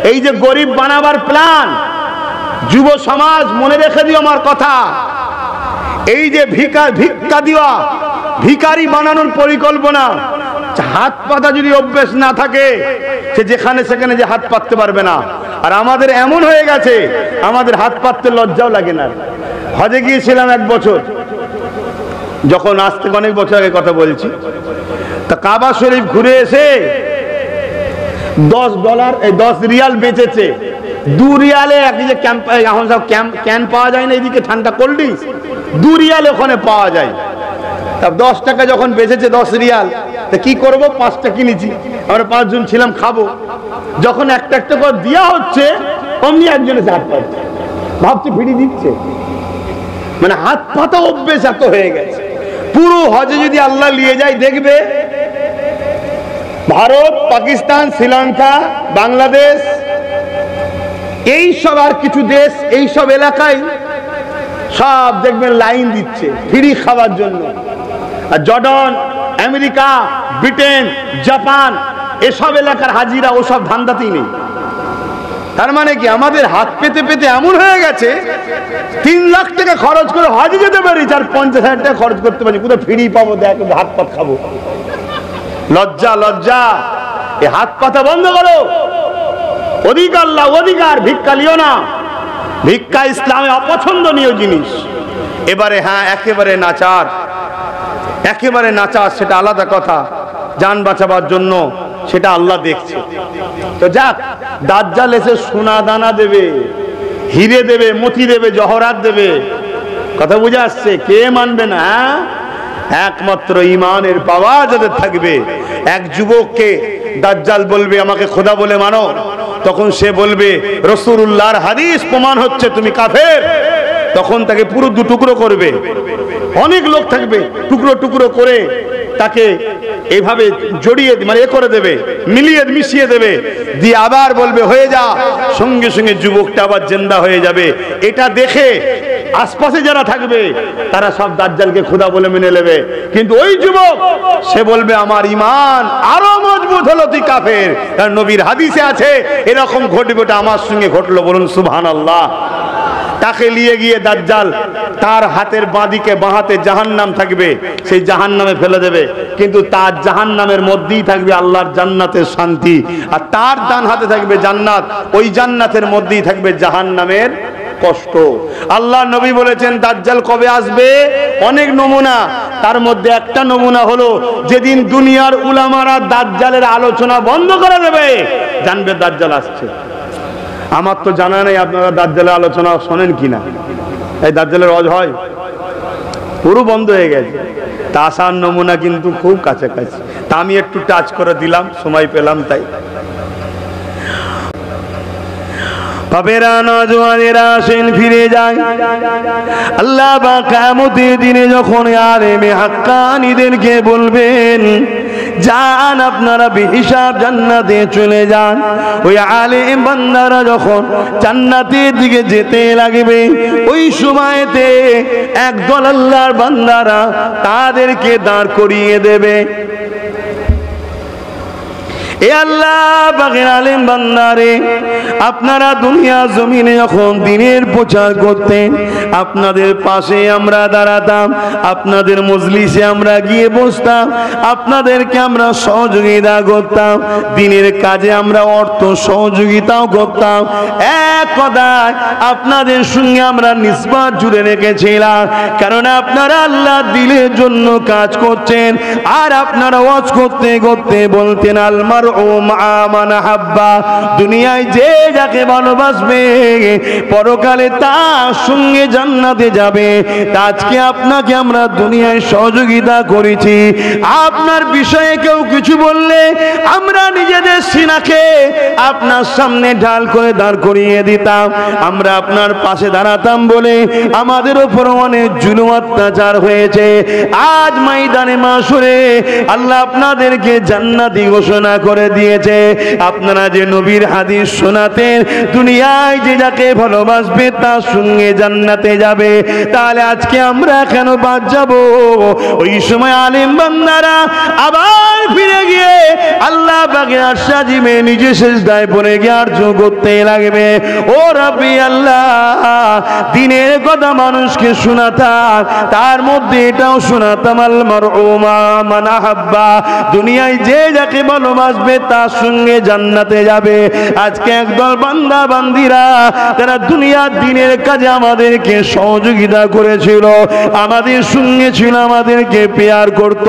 এই যে গরিব বানাবার প্ল্যান। যুব সমাজ মনে রেখে দিও আমার কথা। এই যে ভিক্ষা দেওয়া, ভিখারি বানানোর পরিকল্পনা, হাত পাতা যদি অভ্যেস না থাকে, সে যেখানে সেখানে যে হাত পাততে পারবে না। আর আমাদের এমন হয়ে গেছে, আমাদের হাত পাততে লজ্জাও লাগে না। হজে গিয়েছিলাম 1 বছর, যখন আজ থেকে অনেক বছর আগে কথা বলছি, তা কাবা শরীফ ঘুরে এসে $10 রিয়াল বেচেছে। 2 রিয়ালে এক যে এখন সব ক্যান পাওয়া যায় না, এদিকে ঠান্ডা কোল্ড ড্রিঙ্কস 2 রিয়ালে ওখানে পাওয়া যায়। তা 10 টাকা যখন বেচেছে 10 রিয়াল, তা কি করবো, 5টা কিনেছি। আমরা 5 জন ছিলাম, খাবো। যখন একটা একটা করে দেওয়া হচ্ছে, অমনি একজনে হাত পাচ্ছে, ভাবছে ফিরি দিচ্ছে। মানে হাত পাতা অভ্যেস এত হয়ে গেছে। পুরো হজে যদি আল্লাহ নিয়ে যায়, দেখবে ভারত, পাকিস্তান, শ্রীলঙ্কা, বাংলাদেশ, এই সব আর কিছু দেশ, এই সব এলাকায় সব দেখবেন লাইন দিচ্ছে ফ্রি খাওয়ার জন্য। আর জর্ডান, আমেরিকা, ব্রিটেন, জাপান, এসব এলাকার হাজিরা ওসব ধান্দাতেই নেই। তার মানে কি, আমাদের হাত পেতে পেতে এমন হয়ে গেছে, 3 লাখ টাকা খরচ করে হজে যেতে পারি, 50,000 টাকা খরচ করতে পারি, কোথাও ফ্রি পাবো, দেখ হাত পাত খাবো। লজ্জা, লজ্জা। এই হাত পাতা বন্ধ করো। অধিকার লাও, অধিকার। ভিক্ষা লিও না, ভিক্ষা ইসলামে অপছন্দনীয় জিনিস। এবারে হ্যাঁ, একেবারে নাচার, একেবারে নাচার, সেটা আলাদা কথা। জান বাঁচাবার জন্য সেটা আল্লাহ দেখছে। তো যাক, দাজ্জাল এসে সোনা দানা দেবে, হিরে দেবে, মতি দেবে, জহরাত দেবে। কথা বুঝে আসছে? কে মানবে না? একমাত্র ঈমানের পাওয়া যাদের থাকবে। এক যুবককে দাজ্জাল বলবে, আমাকে খোদা বলে মানো, তখন সে বলবে রাসূলুল্লাহর হাদিস প্রমাণ হচ্ছে তুমি কাফের। তখন তাকে পুরো 2 টুকরো করবে। অনেক লোক থাকবে, টুকরো টুকরো করে তাকে এইভাবে জড়িয়ে, মানে এ করে দেবে, মিশিয়ে দেবে, দিয়ে আবার বলবে হয়ে যা। সঙ্গে সঙ্গে যুবকটা আবার জিন্দা হয়ে যাবে। এটা দেখে আশপাশে যারা থাকবে তারা সব দাজ্জালকে খোদা বলে মেনে নেবে। কিন্তু ওই যুবক, সে বলবে আমার ঈমান আরো মজবুত হলো, তুই কাফের। কারণ নবীর হাদিসে আছে এরকম ঘটবে, ওটা আমার সঙ্গে ঘটলো। বলুন সুবহানাল্লাহ। তাকে নিয়ে গিয়ে দাজ্জাল তার হাতের বাঁদিকে বাঁ হাতে জাহান্নাম থাকবে, সেই জাহান্নামে ফেলে দেবে, কিন্তু তার জাহান্নামের মধ্যেই থাকবে আল্লাহর জান্নাতের শান্তি, আর তার ডান হাতে থাকবে জান্নাত, ওই জান্নাতের মধ্যেই থাকবে জাহান্নামের কষ্ট। আল্লাহ নবী বলেছেন দাজ্জাল কবে আসবে, অনেক নমুনা, তার মধ্যে একটা নমুনা হলো যেদিন দুনিয়ার উলামারা দাজ্জালের আলোচনা বন্ধ করে দেবে, জানবে দাজ্জাল আসছে। আমার তো জানা নেই আপনারা দাজ্জালের আলোচনা শোনেন কিনা। এই দাজ্জালের রজ হয় পুরো বন্ধ হয়ে গেছে, তা আসার নমুনা কিন্তু খুব কাছাকাছি। তা আমি একটু টাচ করে দিলাম, সময় পেলাম তাই। বাবেরা নওজওয়ানেরা আসেন ফিরে যায়। আল্লাহ পাক কিয়ামতের দিনে যখন আলেমে হাক্কানীদেরকে বলবেন যান আপনারা বেহিসাব জান্নাতে চলে যান, ওই আলেম বান্দারা যখন জান্নাতের দিকে যেতে লাগবে, ওই সময়তে একদল আল্লাহর বান্দারা তাদেরকে দাঁড় করিয়ে দেবে। এ আল্লাহ পাকের আলেম বান্দারে, আপনারা দুনিয়া জমিনে যখন দিনের প্রচার করতেন, আপনাদের পাশে আমরা দাঁড়াতাম, আপনাদের মজলিসে আমরা গিয়ে বসতাম, আপনাদেরকে আমরা সহযোগিতা করতাম, দিনের কাজে আমরা অর্থ সহযোগিতাও করতাম। এক কথায় আপনাদের সঙ্গে আমরা নিসবত জুড়ে রেখেছিলাম, কারণ আপনারা আল্লাহ দিলের জন্য কাজ করছেন। আর আপনারা ওয়াজ করতে করতে বলতেন আলমার ও মান হাব্বা, দুনিয়ায় যে যাকে ভালোবাসবে পরকালে তার সঙ্গে জান্নাতে যাবে। আজকে আপনাকে আমরা দুনিয়ায় সহযোগিতা করেছি, আপনার বিষয়ে কেউ কিছু বললে আমরা নিজেদের সিনাকে আপনার সামনে ঢাল করে দাঁড় করিয়ে দিতাম, আমরা আপনার পাশে দাঁড়াতাম বলে আমাদের উপর অনেক জুলুম অত্যাচার হয়েছে। আজ ময়দানে মাশরে আল্লাহ আপনাদেরকে জান্নাতি ঘোষণা করে দিয়েছে। আপনারা যে নবীর হাদিস শোনাতেন দুনিয়ায় যে যাকে ভালোবাসবে তার সঙ্গে জান্নাতে যাবে, তাহলে আজকে আমরা কেন বাদ যাব? ওই সময় আলেম বান্দারা আবার ফিরে গিয়ে আল্লাহ পাকের আরশাজিমে নিজে সিজদায় পড়ে গিয়ে আরজ করতে লাগবে, ও রাব্বি আল্লাহ, দিনের কথা মানুষকে শোনাতাম, তার মধ্যে এটাও শোনাতাম আল মারউ মা মান হাব্বা, দুনিয়ায় যে যাকে ভালোবাসবে তার সঙ্গে জান্নাতে যাবে। আজকে একদল বান্দা বান্দিরা তারা দুনিয়ার দিনের কাজে আমাদেরকে সহযোগিতা করেছিল, আমাদের সঙ্গে ছিল, আমাদেরকে পেয়ার করত,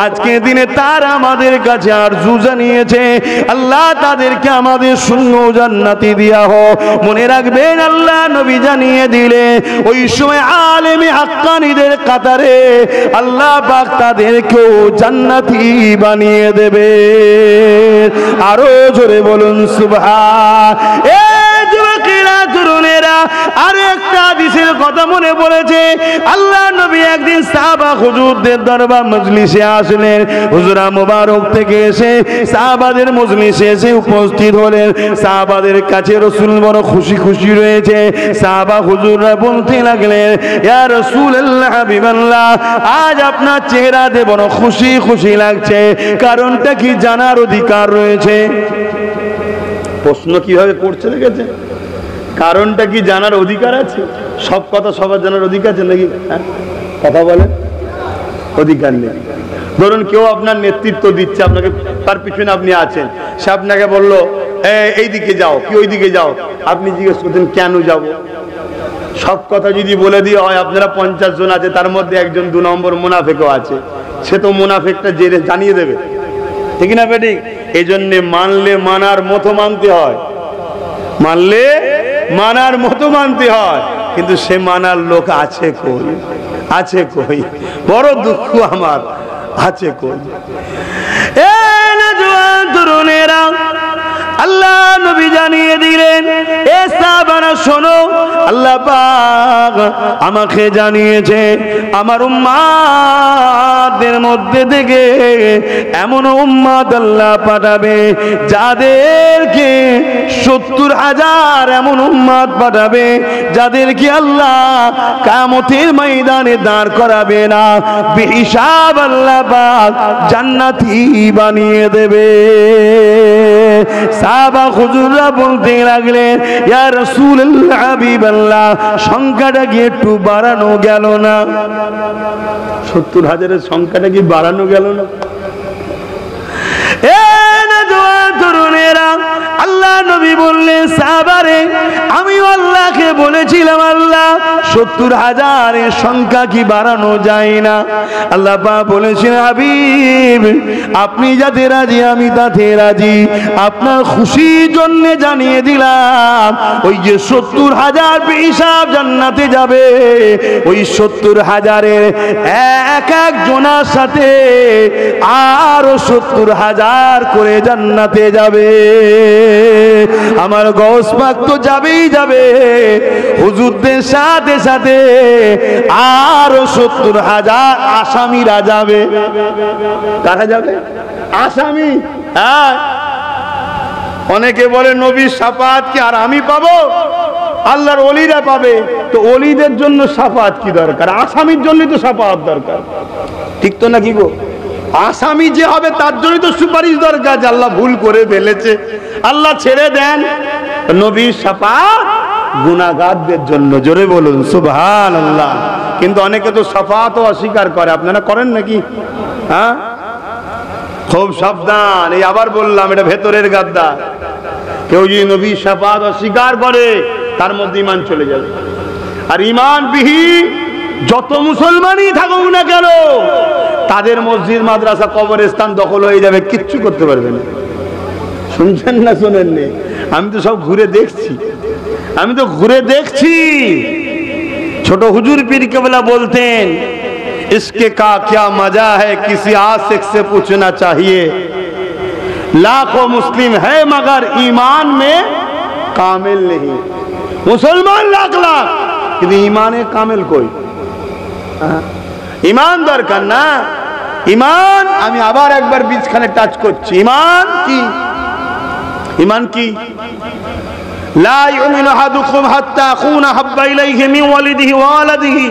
আজকে দিনে তারা আমাদের কাছে আরজু জানিয়েছে আল্লাহ তাদেরকে আমাদের সঙ্গে জান্নাতি দিয়া হোক। মনে রাখবেন আল্লাহ নবী জানিয়ে দিলে ওই সময় আলেমে হাক্কানীদের কাতারে আল্লাহ পাক তাদেরকেও জান্নাতি বানিয়ে দেবে। আরো জোরে বলুন সুবহান। এই যুবকেরা তরুণেরা, আরো একটা হাদিসের কথা মনে পড়েছে। আল্লাহ নবী একদিন সাহাবা হুজুরদের দরবার মজলিসে আসলেন, হুজুরা মুবারক থেকে এসে সাহাবাদের মজলিসে এসে উপস্থিত হলেন। সাহাবাদের কাছে রাসূল বড় খুশি খুশি রয়েছে। সাহাবা হুজুররা বলতে লাগলেন, ইয়া রাসূলুল্লাহ হাবিবাল্লাহ, আজ আপনার চেহারাতে বড় খুশি খুশি লাগছে, কারণটা কি জানার অধিকার রয়েছে? প্রশ্ন কিভাবে করছে দেখেছে? কারণটা কি জানার অধিকার আছে? সব কথা সবার জানার অধিকার আছে নাকি? কথা বলে অধিকার নেই। ধরুন কেউ আপনার নেতৃত্ব দিচ্ছে, আপনাকে তার পিছনে আপনি আছেন, সে আপনাকে বললো এই দিকে যাও কি ওই দিকে যাও, আপনি জিজ্ঞেস করতেন কেন যাব? সব কথা যদি বলে দিয়ে হয়, আপনারা 50 জন আছে, তার মধ্যে একজন 2 নম্বর মুনাফিকও আছে, সে তো মুনাফিকটা জেনে জানিয়ে দেবে, ঠিক না বেঠিক? এই জন্যে মানলে মানার মতো মানতে হয়, মানলে মানার মতো মানতে হয়, কিন্তু সে মানার লোক আছে কই? আছে কই? বড় দুঃখ আমার, আছে কই? তরুণেরা, আল্লাহ নবী জানিয়ে দিলেন, এ সাহাবারা শোনো, আল্লাহ পাক আমাকে জানিয়েছে আমার উম্মাদের উম্মাতের মধ্যে থেকে এমন উম্মাত আল্লাহ পাঠাবে যাদেরকে 70,000 এমন উম্মাত পাঠাবে যাদেরকে আল্লাহ কিয়ামতের ময়দানে দাঁড় করাবে না, বেহিসাব আল্লাহ পাক জান্নাতি বানিয়ে দেবে। সাহাবা হুজুররা বলতে লাগলেন, ইয়া রাসূলুল্লাহ হাবিবাল্লাহ, সংখ্যাটা কি একটু বাড়ানো গেল না? 70,000-এর সংখ্যাটা কি বাড়ানো গেল না? তরুণেরা, আল্লাহ নবী বললেন, সাহাবারে আমি আল্লাহকে বলেছিলাম, আল্লাহ 70,000-এর সংখ্যা কি বাড়ানো যায় না? আল্লাহ পাক বলেছেন, হাবিব আপনি যাতে রাজি আমি তাতে রাজি, আপনার খুশির জন্য জানিয়ে দিলাম ওই যে 70,000 বেহিসাব জান্নাতে যাবে, ওই 70,000-এর এক এক জনার সাথে আরো 70,000 করে জান্নাতে যাবে। আমার গৌস পাক তো যাবেই যাবে, হুজুরদের সাথে সাথে আরো 70,000 আসামিরা যাবে। কারা যাবে? আসামি। হ্যাঁ, অনেকে বলে নবীর শাফাআত কি আর আমি পাবো? আল্লাহর ওলিরা পাবে। তো ওলিদের জন্য শাফাআত কি দরকার? আসামির জন্য তো শাফাআত দরকার, ঠিক তো নাকি গো? আসামি যে হবে তার জন্য তো সুপারিশ দরকার, যে আল্লাহ ভুল করে ফেলেছে, আল্লাহ ছেড়ে দেন। নবীর শাফাআত গুনাহগারদের জন্য। জোরে বলুন সুবহানাল্লাহ। কিন্তু অনেকে তো শাফাআতও অস্বীকার করে। আপনারা করেন নাকি? হ্যাঁ, খুব সাবধান। এই আবার বললাম, এটা ভেতরের গাদ্দা। কেউ যদি নবীর শাফাআত অস্বীকার করে তার মধ্যে ঈমান চলে যাবে। আর ঈমানবিহীন যত মুসলমানই থাকুক না কেন, তাদের মসজিদ মাদ্রাসা কবরস্থান দখল হয়ে যাবে, কিচ্ছু করতে পারবে না। শুনছেন না শোনেননি? আমি তো সব ঘুরে দেখছি, আমি তো ঘুরে দেখছি। ছোট হুজুর পীর কেবলা বলতেন, इसके का क्या मजा है किसी आशिक से पूछना चाहिए, लाखों मुस्लिम है मगर ईमान में कामिल नहीं। मुसलमान लाख लाख কিন্তু ঈমানে কামিল কই? ঈমান দরকার না? ঈমান, আমি আবার একবার বীজখানে টাচ করছি। ঈমান কি? ঈমান কি? লা ইউমিনু আহাদুকুম হাত্তা আকুনা হাব্বা ইলাইহি মিন ওয়ালিদিহি ওয়া ওয়ালাদিহি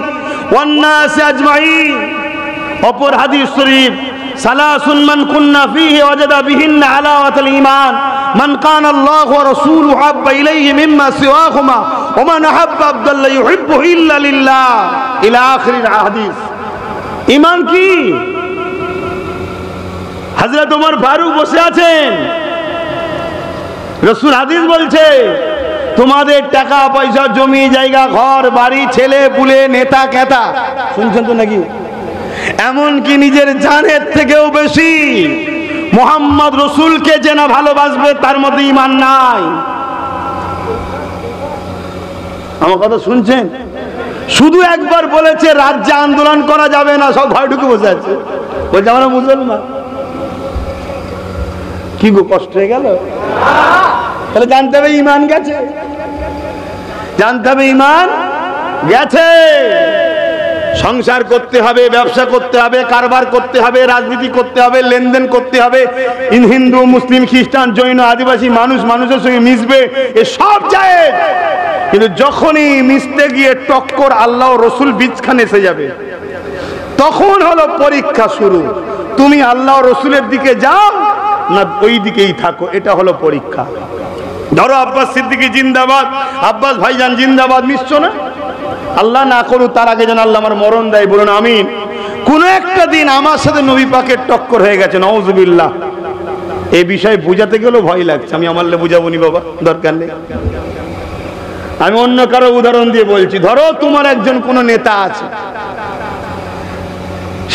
ওয়ান নাস আজমাইন। অপর হাদিস শরীফ, সালাসুন মান কুন্না ফীহি ওয়াজাদা বিহিন্না হালাওয়াতাল ঈমান, মান কানা আল্লাহু ওয়া রাসূলুহু হাব্বা ইলাইহি মিম্মা সিওয়াহুমা ওয়া মান আহাব্বা আবদান লা ইউহিব্বুহু ইল্লা লিল্লাহ, ইলা আখিরিল হাদিস। ঈমান কি? হযরত ওমর ফারুক বসে আছেন, রাসূল হাদিস বলছে, তোমাদের টাকা পয়সা জমি জায়গা ঘর বাড়ি ছেলে পুলে নেতা কেতা, শুনছেন তো নাকি, এমনকি নিজের জানের থেকেও বেশি মুহাম্মদ রাসূলকে যে না ভালোবাসবে তার মধ্যে ঈমান নাই। আমার কথা শুনছেন? শুধু একবার বলেছে রাজ্যে আন্দোলন করা যাবে না, সব ভয় ঢুকে বসে আছে, বলছে আমরা মুসলমান। কি গো, কষ্ট হয়ে গেল? তাহলে জানতে হবে ঈমান গেছে, জানতে হবে ঈমান গেছে। সংসার করতে হবে, ব্যবসা করতে হবে, কারবার করতে হবে, রাজনীতি করতে হবে, লেনদেন করতে হবে, হিন্দু মুসলিম খ্রিস্টান জৈন আদিবাসী মানুষ মানুষের সঙ্গে মিশবে, এ সব জায়েজ। কিন্তু যখনই মিশতে গিয়ে টক্কর আল্লাহ রসুল বীজখানে এসে যাবে, তখন হলো পরীক্ষা শুরু। তুমি আল্লাহ রসুলের দিকে যাও না ওই দিকেই থাকো, এটা হলো পরীক্ষা। ধরো আব্বাস সিদ্দিকী জিন্দাবাদ, আব্বাস ভাইজান জিন্দাবাদ, মিশছো না? আল্লাহ না করুক তার আগে যেন আল্লাহ আমার মরণ দেয়, বলুন আমিন। কোন একটা দিন আমার সাথে নবী পাকের টক্কর হয়ে গেছে, নাউজুবিল্লাহ। এই বিষয়ে বুঝাতে গেলেও ভয় লাগছে, আমি আমারলে বুঝাবো নি বাবা, দরকার নেই। আমি অন্য কারো উদাহরণ দিয়ে বলছি। ধরো তোমার একজন কোন নেতা আছে,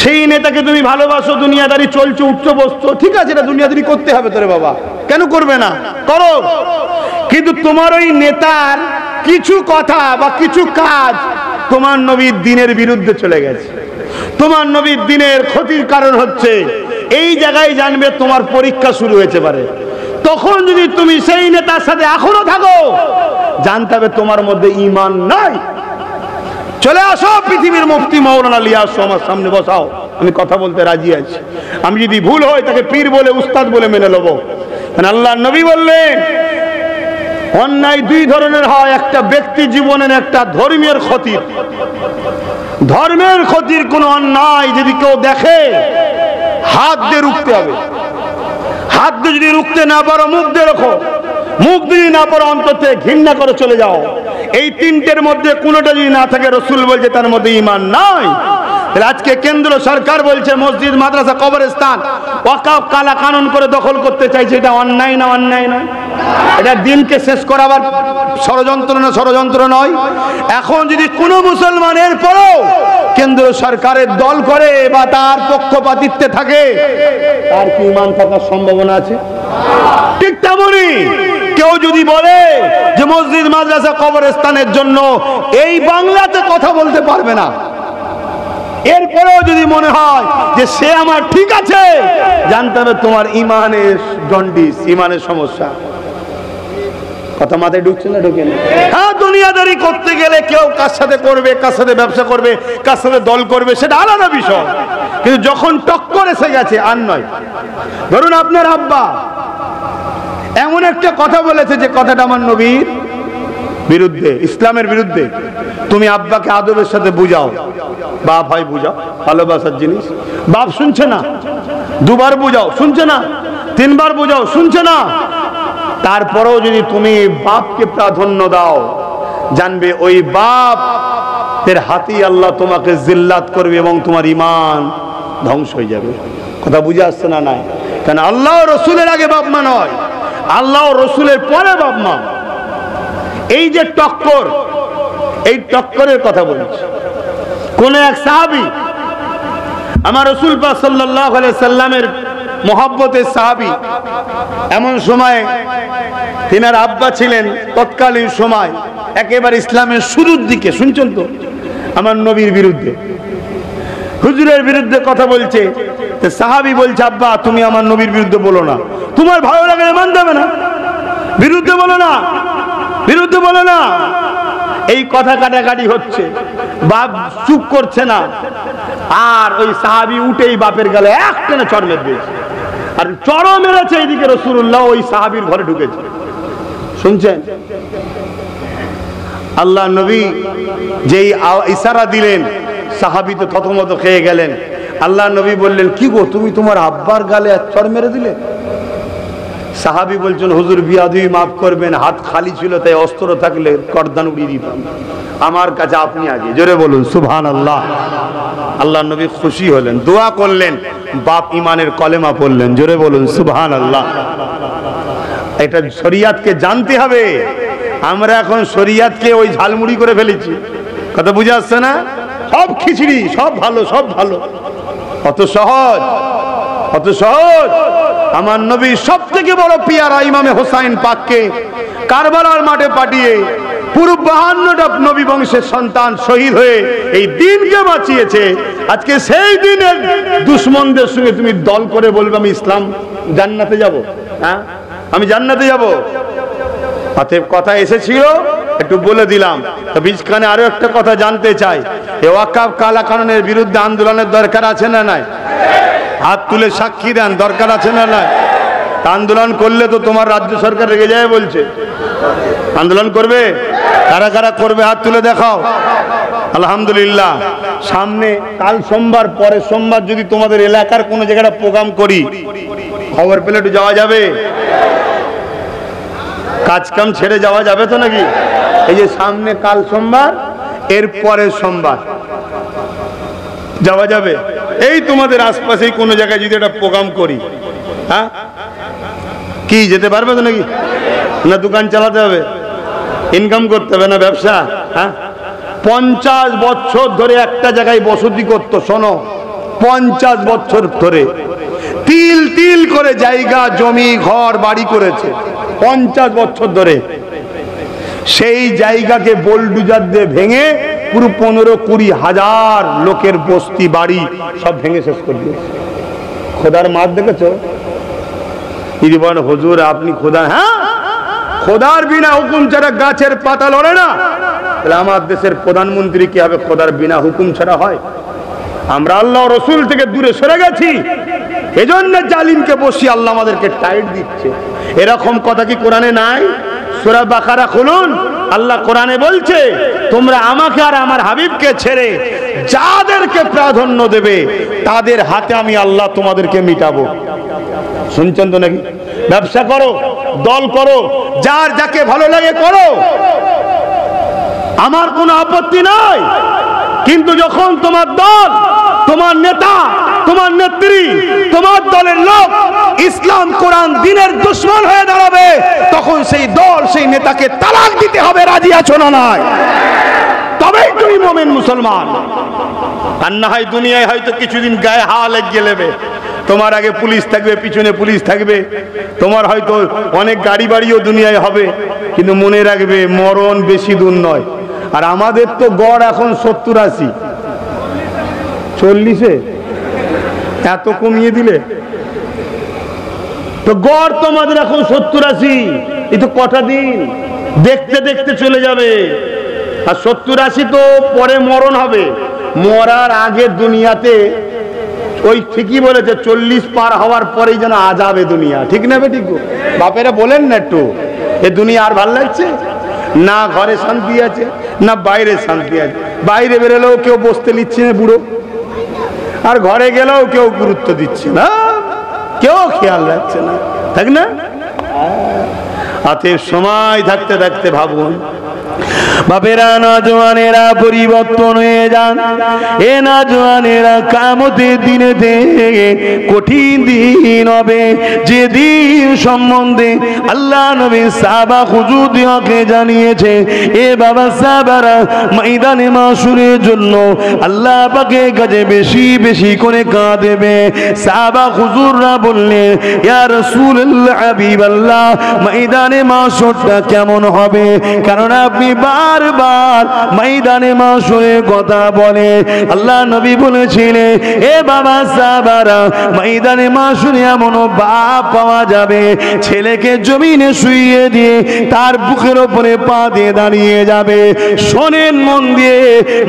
সেই নেতাকে তুমি ভালোবাসো, দুনিয়াদারি চলছে, উঠছো বসছো, ঠিক আছে, এটা দুনিয়াদারি করতে হবে তোরে বাবা, কেন করবে না, করো। কিন্তু তোমার ওই নেতার কিছু কথা বা কিছু কাজ তোমার নবীর দ্বীনের বিরুদ্ধে চলে গেছে, তোমার নবীর দ্বীনের ক্ষতির কারণ হচ্ছে, এই জায়গায় জানবে তোমার পরীক্ষা শুরু হয়েছে পারে। তখন যদি তুমি সেই নেতার সাথে এখনো থাকো, জানতে হবে তোমার মধ্যে ঈমান নাই। চলে আসো, পৃথিবীর মুফতি মাওলানা লিয়াস আমার সামনে বসাও। আমি কথা বলতে রাজি আছি। আমি যদি ভুল হয় তাকে পীর বলে উস্তাদ বলে মেনে নেব। আল্লাহর নবী বললেন অন্যায় দুই ধরনের হয়, একটা ব্যক্তি জীবনের, একটা ধর্মের ক্ষতির। ধর্মের ক্ষতির কোন অন্যায় যদি কেউ দেখে হাত দিয়ে রুখতে হবে। হাত দিয়ে যদি রুখতে না পারো মুখ দিয়ে রাখো, মুখ দিয়ে না পারো অন্তর থেকে ঘৃণা করে চলে যাও। এই তিনটের মধ্যে কোনোটা যদি না থাকে রাসূল বলছে তার মধ্যে ঈমান নাই। আজকে কেন্দ্র সরকার বলছে মসজিদ, মাদ্রাসা, কবরস্থান ওয়াকফ কালা কানুন করে দখল করতে চাইছে, এটা অন্যায় না? অন্যায় নয়? এটা দিনকে শেষ করাবার ষড়যন্ত্র না? ষড়যন্ত্র নয়? এখন যদি কোনো মুসলমানের পরেও কেন্দ্র সরকারের দল করে বা তার পক্ষপাতিত্বে থাকে, তার কি ঈমান থাকার সম্ভাবনা আছে? ঠিক তেমনই কেউ যদি বলে যে মসজিদ, মাদ্রাসা, কবরস্থানের জন্য এই বাংলাতে কথা বলতে পারবে না, এরপরেও যদি মনে হয় যে সে আমার ঠিক আছে, জানতে হবে তোমার ঈমানের জন্ডিস, ঈমানের সমস্যা। কথা মাথায় ঢুকছে না? ঢুকে না? হ্যাঁ, দুনিয়াদারি করতে গেলে কেউ কার সাথে করবে, কার সাথে ব্যবসা করবে, কার সাথে দল করবে, সেটা আলাদা বিষয়। কিন্তু যখন টক্কর এসে গেছে আর নয়। ধরুন আপনার আব্বা এমন একটা কথা বলেছে যে কথাটা আমার নবীর বিরুদ্ধে, ইসলামের বিরুদ্ধে, তুমি আব্বাকে আদবের সাথে বুঝাও, বাপ ভাই বুঝাও, ভালোবাসার জিনিস। বাপ শুনছে না, দুবার বুঝাও শুনছে না, তিনবার বুঝাও শুনছে না, তারপরেও যদি তুমি বাপকে প্রাধান্য দাও, জানবে ওই বাপ এর হাতেই আল্লাহ তোমাকে জিল্লাত করবে এবং তোমার ঈমান ধ্বংস হয়ে যাবে। কথা বুঝে আসছে না? নাই? কারণ আল্লাহ রসুলের আগে বাপ মা নয়, আল্লাহ রসুলের পরে বাপ মা। এই যে টক্কর, এই টক্করের কথা বলছি। কোন এক সাহাবী, আমার রাসূল পাক সাল্লাল্লাহু আলাইহি সাল্লামের মহব্বতের সাহাবী, এমন সময় তিনার আব্বা ছিলেন তৎকালীন সময় একেবারে ইসলামের শুরুর দিকে, শুনছেন তো, আমার নবীর বিরুদ্ধে, হুজুরের বিরুদ্ধে কথা বলছে। সাহাবী বলছে আব্বা তুমি আমার নবীর বিরুদ্ধে বলো না, তোমার ভালো লাগে মান যাবে না, বিরুদ্ধে বলো না, বিরুদ্ধে বলো না। এই কথা কাটাকাটি হচ্ছে, বাপ চুপ করছে না, আর ওই সাহাবী উঠেই বাপের গালে একটানে চড় মেরে দিয়েছে। আর চড় মেরেছে এইদিকে রাসূলুল্লাহ ওই সাহাবীর ঘরে ঢুকেছে। শুনছেন? আল্লাহ নবী যেই ইশারা দিলেন, সাহাবী তো থতমত খেয়ে গেলেন। আল্লাহ নবী বললেন কি গো, তুমি তোমার আব্বার গালে চড় মেরে দিলে? সাহাবী বলছেন হুজুর বিয়াদবি মাফ করবেন, হাত খালি ছিল তাই, অস্ত্র থাকলে করদান উড়িয়ে দিতাম, আমার কাছে আপনি আগে। জোরে বলুন সুবহানাল্লাহ। আল্লাহ নবী খুশি হলেন, দোয়া করলেন, বাপ ঈমানের কলেমা পড়লেন। জোরে বলুন সুবহানাল্লাহ। এটা শরিয়াতকে জানতে হবে। আমরা এখন শরিয়াতকে ওই ঝালমুড়ি করে ফেলেছি। কথা বুঝে আসছে না? সব খিচড়ি, সব ভালো, সব ভালো। অত সহজ, অত সহজ। আমার নবী সব থেকে বড় পিয়ারা ইমামে হোসাইন পাককে কারবালার মাঠে পাঠিয়ে পুরো 52টা নবী বংশের সন্তান শহীদ হয়ে এই দিনকে বাঁচিয়েছে। আজকে সেই দিনের দুশমনদের সঙ্গে তুমি দল করে বলবে আমি ইসলাম জান্নাতে যাব? হ্যাঁ, আমি জান্নাতে যাব। অতএব কথা এসেছিল, একটু বলে দিলাম। তো বীজখানে আরো একটা কথা জানতে চাই, এই ওয়াকফ কালা কানুনের বিরুদ্ধে আন্দোলনের দরকার আছে না নাই? হাত তুলে সাক্ষী দেন, দরকার আছে না নাই? আন্দোলন করলে তো তোমার রাজ্য সরকার রেগে যায় বলছে। আন্দোলন করবে? কারা কারা করবে হাত তুলে দেখাও। আলহামদুলিল্লাহ। সামনে কাল সোমবার, পরের সোমবার যদি তোমাদের এলাকার কোনো জায়গায় প্রোগ্রাম করি, খবর পেলে একটু যাওয়া যাবে? কাজ কাম ছেড়ে যাওয়া যাবে তো নাকি? এই যে সামনে কাল সোমবার, এর পরের সোমবার যাওয়া যাবে? এই তোমাদের আশপাশেই কোনো জায়গায় যদি একটা প্রোগ্রাম করি, হ্যাঁ, কি যেতে পারবে তো নাকি? না দোকান চালাতে হবে, ইনকাম করতে হবে, না ব্যবসা? হ্যাঁ, 50 বছর ধরে একটা জায়গায় বসতি করত। শোনো, 50 বছর ধরে তিল তিল করে জায়গা জমি ঘর বাড়ি করেছে 50 বছর ধরে। সেই জায়গাকে বোলডুজার দিয়ে ভেঙে পুরো 15-20 হাজার লোকের বস্তি বাড়ি সব ভেঙে শেষ করে দিয়েছে। খোদার মার দেখেছো? হুজুর আপনি খোদা? হ্যাঁ, খোদার বিনা হুকুম ছাড়া গাছের পাতা লড়ে না। তাহলে আমার দেশের প্রধানমন্ত্রী কি হবে খোদার বিনা হুকুম ছাড়া হয়? আমরা আল্লাহ রসুল থেকে দূরে সরে গেছি, এজন্য জালিমকে বসিয়ে আল্লাহ আমাদেরকে টাইট দিচ্ছে। এরকম কথা কি কোরআনে নাই? সূরা বাকারা খুলুন, আল্লাহ কোরআনে বলছে তোমরা আমাকে আর আমার হাবিবকে ছেড়ে যাদেরকে প্রাধান্য দেবে তাদের হাতে আমি আল্লাহ তোমাদেরকে মিটাবো। শুনছেন তো নাকি? ব্যবসা করো, দল করো, যার যাকে ভালো লাগে করো, আমার কোনো আপত্তি নাই। কিন্তু যখন তোমার দল, তোমার নেতা, তোমার নেত্রী, তোমার দলের লোক ইসলাম কোরআন দিনের দুশমন হয়ে দাঁড়াবে, তখন সেই দল সেই নেতাকে তালাক দিতে হবে। রাজি আছো না নাই? তবেই তুমি মুমিন মুসলমান। আর না হয় দুনিয়ায় হয়তো কিছুদিন গায়ে হাওয়া লেগে নেবে, তোমার আগে পুলিশ থাকবে, পিছনে পুলিশ থাকবে, তোমার হয়তো অনেক গাড়ি বাড়িও দুনিয়ায় হবে, কিন্তু মনে রাখবে মরণ বেশি দূর নয়। আর আমাদের তো গড় এখন 70-80, 40-এ এত কমিয়ে দিলে তো গড় তোমাদের এখন 70-80। এই তো কটা দিন দেখতে দেখতে চলে যাবে। আর 70-80 তো পরে মরণ হবে, মরার আগে দুনিয়াতে ওই ঠিকই বলেছে 40 পার হওয়ার পরেই যেন আজাবে দুনিয়া। ঠিক না বে? ঠিক বাপেরা বলেন না একটু, এ দুনিয়া আর ভাল লাগছে না, ঘরে শান্তি আছে না বাইরে শান্তি আছে। বাইরে বেরোলেও কেউ বসতে নিচ্ছে না বুড়ো, আর ঘরে গেলেও কেউ গুরুত্ব দিচ্ছে না, কেউ খেয়াল রাখছে না, তাই না? হাতের সময় থাকতে থাকতে ভাবুন, বাপেরা নওজওয়ানেরা পরিবর্তন হয়ে যান। এ নওজওয়ানেরা কিয়ামতের দিনেতে কঠিন দিন হবে, যে দিন সম্বন্ধে আল্লাহ নবী সাহাবা হুজুরদেরকে জানিয়েছে। এ বাবা সাহাবারা ময়দানে মাশরের জন্য আল্লাহ পাকের কাছে বেশি বেশি করে কাঁদবে। সাহাবা হুজুররা বললেন, ইয়া রাসূলুল্লাহ হাবিবাল্লাহ, ময়দানে মাশরটা কেমন হবে? কারণ আপনি বারবার ময়দানে মাশরের কথা বলে। আল্লাহ নবী বলেছিলেন, এ বাবা সাহাবারা, ময়দানে মাশরে এমন বাপ পাওয়া যাবে, ছেলেকে জমিনে শুইয়ে দিয়ে তার বুকের উপরে পা দিয়ে দাঁড়িয়ে যাবে। শোনেন মন দিয়ে,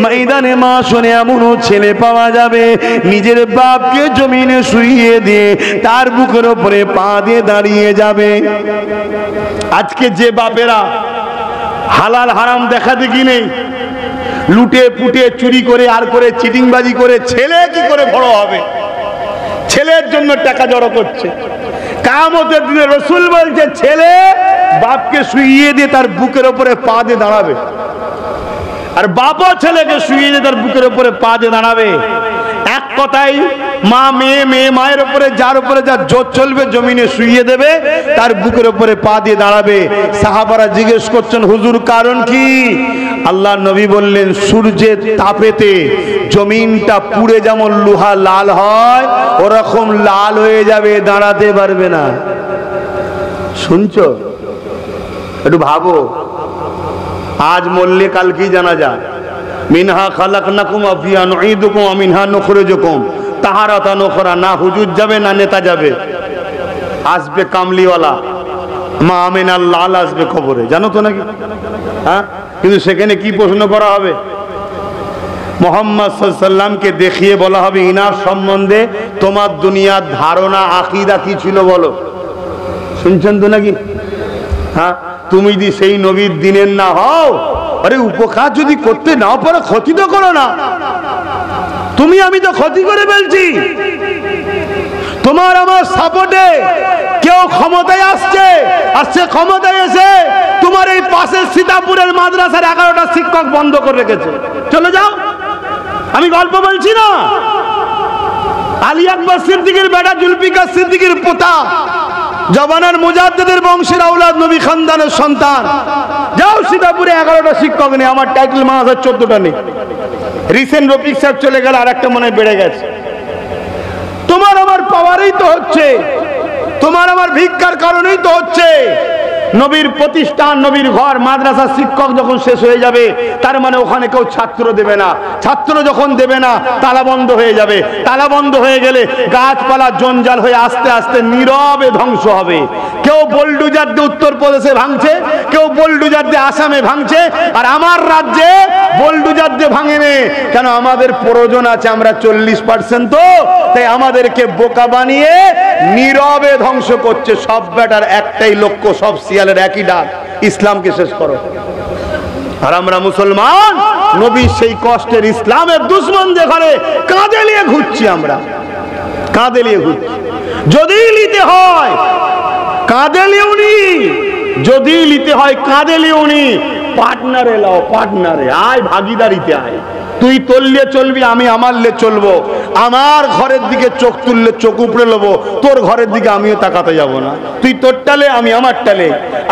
ময়দানে মাশরে এমন ছেলে পাওয়া যাবে, নিজের বাপকে জমিনে শুইয়ে দিয়ে তার বুকের উপরে পা দিয়ে দাঁড়িয়ে যাবে। আজকে যে বাপেরা হালাল হারাম দেখা দেখি নেই, লুটে পুটে চুরি করে আর করে চিটিংবাজি করে ছেলে কি করে বড় হবে, ছেলের জন্য টাকা জড়ো করছে। কিয়ামতের দিনে রাসূল বলছে ছেলে বাপকে শুইয়ে দিয়ে তার বুকের উপরে পা দিয়ে দাঁড়াবে, আর বাবা ছেলেকে শুইয়ে দিয়ে তার বুকের উপরে পা দিয়ে দাঁড়াবে। এক কথাই মা মেয়ে, মেয়ে মায়ের উপরে যার উপরে যার জোর চলবে জমিনে শুইয়ে দেবে, তার বুকের উপরে পা দিয়ে দাঁড়াবে। সাহাবারা জিজ্ঞেস করছেন, হুজুর কারণ কি? আল্লাহ নবী বললেন, সূর্যের তাপেতে জমিনটা পুড়ে যেমন লোহা লাল হয় ওরকম লাল হয়ে যাবে, দাঁড়াতে পারবে না। শুনছো? একটু ভাবো, আজ মরলে কাল কি জানা যায়? মিনহা খালাকনাকুম ওয়া ফিহা নুঈদুকুম ওয়া মিনহা নুখরিজুকুম তাহারাতান উখরা। না হুজুর যাবে না নেতা যাবে, আসবে কামলিওয়ালা মা আমিনার লাল আসবে খবরে, জানো তো নাকি? হ্যাঁ, কিন্তু সেখানে কি প্রশ্ন করা হবে? মুহাম্মদ সাল্লাল্লাহু আলাইহি সাল্লামকে দেখিয়ে বলা হবে, ইনার সম্বন্ধে তোমার দুনিয়ার ধারণা আকীদা কি ছিল বলো। শুনছেন তো নাকি? হ্যাঁ, তুমি যদি সেই নবীর দিনের না হও, আরে উপকার যদি করতে নাও পারো, ক্ষতি তো করো না। তুমি আমি তো ক্ষতি করে ফেলছি। তোমার আমার সাপোর্টে কেউ ক্ষমতায় আসছে, আর সে ক্ষমতায় এসে তোমার এই পাশের সীতাপুরের মাদ্রাসার 11টা শিক্ষক বন্ধ করে রেখেছে। চলে যাও, আমি গল্প বলছি না। আলী আকবর সিদ্দিকীর বেটা জুলফিকার সিদ্দিকীর পোতা, জবানার মুজাদ্দিদের বংশের আওলাদ, নবী খানদানের সন্তান। যাও সীতাপুরে 11টা শিক্ষক নেই, আমার টাইটেল মাদ্রাসার 14টা নেই। রিসেন্ট রফিক সাহেব চলে গেল, আর একটা মনে বেড়ে গেছে। তোমার আমার পাওয়ারেই তো হচ্ছে, তোমার আমার ভিক্ষার কারণেই তো হচ্ছে। নবীর প্রতিষ্ঠান, নবীর ঘর, মাদ্রাসা শিক্ষক যখন শেষ হয়ে যাবে, তার মানে ওখানে কেউ ছাত্র দেবে না। ছাত্র যখন দেবে না, তালা বন্ধ হয়ে যাবে। তালা বন্ধ হয়ে গেলে গাছপালা জঞ্জাল হয়ে আস্তে আস্তে নীরবে ধ্বংস হবে। কেউ বোলডুজার দিয়ে উত্তরপ্রদেশে ভাঙছে, কেউ বোলডুজার দিয়ে আসামে ভাঙছে, আর আমার রাজ্যে বোলডুজার দিয়ে ভাঙেনি। কেন? আমাদের প্রয়োজন আছে, আমরা 40% তো, তাই আমাদেরকে বোকা বানিয়ে নীরবে ধ্বংস করছে। সব বেটার একটাই লক্ষ্য, সব শিয়ালের একই ডাক, ইসলামকে শেষ করো। আর আমরা মুসলমান নবীর সেই কষ্টের ইসলামের দুশ্মন যেখানে কাঁধে নিয়ে ঘুরছি, আমরা কাঁধে নিয়ে ঘুরছি। যদি নিতে হয় কাঁধে লিওনি, যদি নিতে হয় কাঁধে লিওনি, পার্টনারে লাও, পার্টনারে আয়, ভাগিদারিতে আয়। তুই তোললে চলবি, আমি আমার লে চলবো। আমার ঘরের দিকে চোখ তুললে চোখ উপড়ে নেবো, তোর ঘরের দিকে আমিও তাকাতে যাব না। তুই তোর টালে, আমি আমার টালে।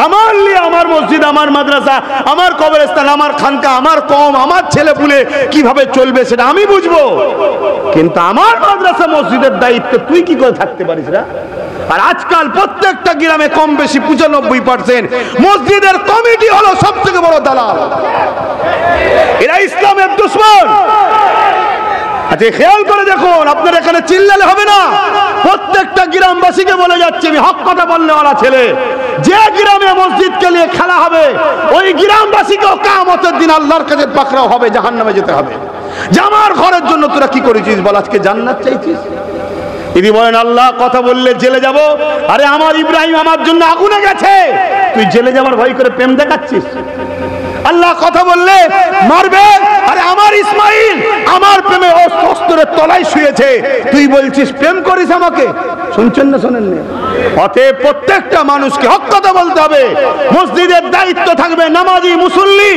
আমার লে আমার মসজিদ, আমার মাদ্রাসা, আমার কবরস্থান, আমার খানকা, আমার কম, আমার ছেলে পুলে কিভাবে চলবে সেটা আমি বুঝবো। কিন্তু আমার মাদ্রাসা মসজিদের দায়িত্ব তুই কি করে থাকতে পারিস না? আর আজকাল প্রত্যেকটা গ্রামে কম বেশি 95% মসজিদের কমিটি হলো সব থেকে বড় দালাল। এরা ইসলামের দুশ্মন। আচ্ছা, খেয়াল করে দেখুন, আপনার এখানে চিল্লালে হবে না। প্রত্যেকটা গ্রামবাসীকে বলে যাচ্ছে, আমি হক কথা বলনেওয়ালা ছেলে, যে গ্রামে মসজিদকে নিয়ে খেলা হবে, ওই গ্রামবাসীকেও কিয়ামতের দিন আল্লাহর কাছে পাকড়াও হবে, জাহান্নামে যেতে হবে। যে আমার ঘরের জন্য তোরা কি করেছিস বল? আজকে জান্নাত চাইছিস? তিনি বলেন, আল্লাহ কথা বললে জেলে যাব। আরে আমার ইব্রাহিম আমার জন্য আগুনে গেছে, তুই জেলে যাবার ভয় করে প্রেম দেখাচ্ছিস? আল্লাহ কথা বললে মারবে, আরে আমার ইসমাইল আমার প্রেমে অস্ত্রের তলায় শুয়েছে, তুই বলছিস প্রেম করিস আমাকে? শুনছেন না শোনেন না? অতএব প্রত্যেকটা মানুষকে হক কথা বলতে হবে। মসজিদের দায়িত্ব থাকবে নামাজি, মুসল্লি,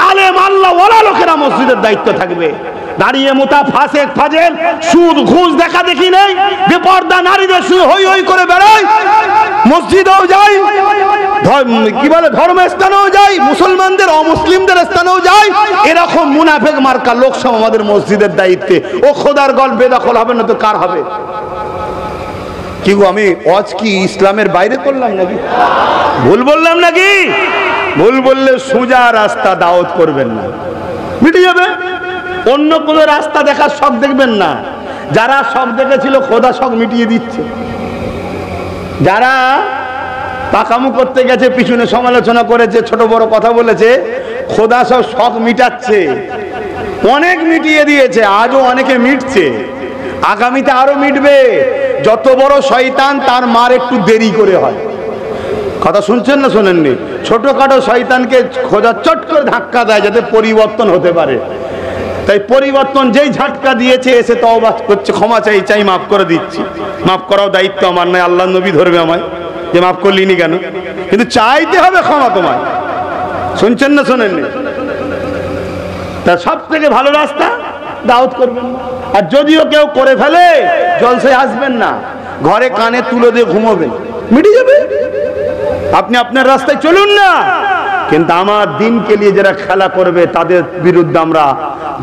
আলেম, আল্লাহ ওয়ালা লোকেরা মসজিদের দায়িত্ব থাকবে। দাঁড়িয়ে মোতা ফাসেক ফাজেল সুদ ঘুষ দেখা দেখি নেই, বেপর্দা নারীদের শুধু হই হই করে বেড়ায়, মসজিদেও যাই, কি বলে ধর্মস্থানেও যাই, মুসলমানদের অমুসলিমদের স্থানেও যাই, এরকম মুনাফেক মার্কা লোক সব আমাদের মসজিদের দায়িত্বে। ও খোদার গল বেদখল হবে না তো কার হবে? কি গো, আমি ওয়াজ কি ইসলামের বাইরে করলাম নাকি? ভুল বললাম নাকি? ভুল বললে সোজা রাস্তা দাওয়াত করবেন না, মিটে যাবে। অন্য কোনো রাস্তা দেখার শখ দেখবেন না। যারা শখ দেখেছিল খোদা শখ মিটিয়ে দিচ্ছে। যারা পাকামু করতে গেছে, পিছনে সমালোচনা করেছে, ছোট বড় কথা বলেছে, খোদা সব শখ মিটাচ্ছে, অনেক মিটিয়ে দিয়েছে, আজও অনেকে মিটছে, আগামীতে আরো মিটবে। যত বড় শয়তান তার মার একটু দেরি করে হয়। কথা শুনছেন না শোনেননি? ছোটখাটো শয়তানকে খোদা চট করে ধাক্কা দেয় যাতে পরিবর্তন হতে পারে। তাই পরিবর্তন যেই ঝাটকা দিয়েছে, এসে তওবা করছে, ক্ষমা চাই চাই মাফ করে দিচ্ছি। মাফ করাও দায়িত্ব আমার নয়, আল্লাহ নবী ধরবে আমায় যে মাফ করলিনি কেন, কিন্তু চাইতে হবে ক্ষমা তোমায়। শুনছেন না শোনেননি? তা সব থেকে ভালো রাস্তা দাওয়াত করবেন। আর যদিও কেউ করে ফেলে, জলসায় আসবেন না, ঘরে কানে তুলে দিয়ে ঘুমোবেন, মিটে যাবে। আপনি আপনার রাস্তায় চলুন না, কিন্তু আমার দিনকে নিয়ে যারা খেলা করবে তাদের বিরুদ্ধে আমরা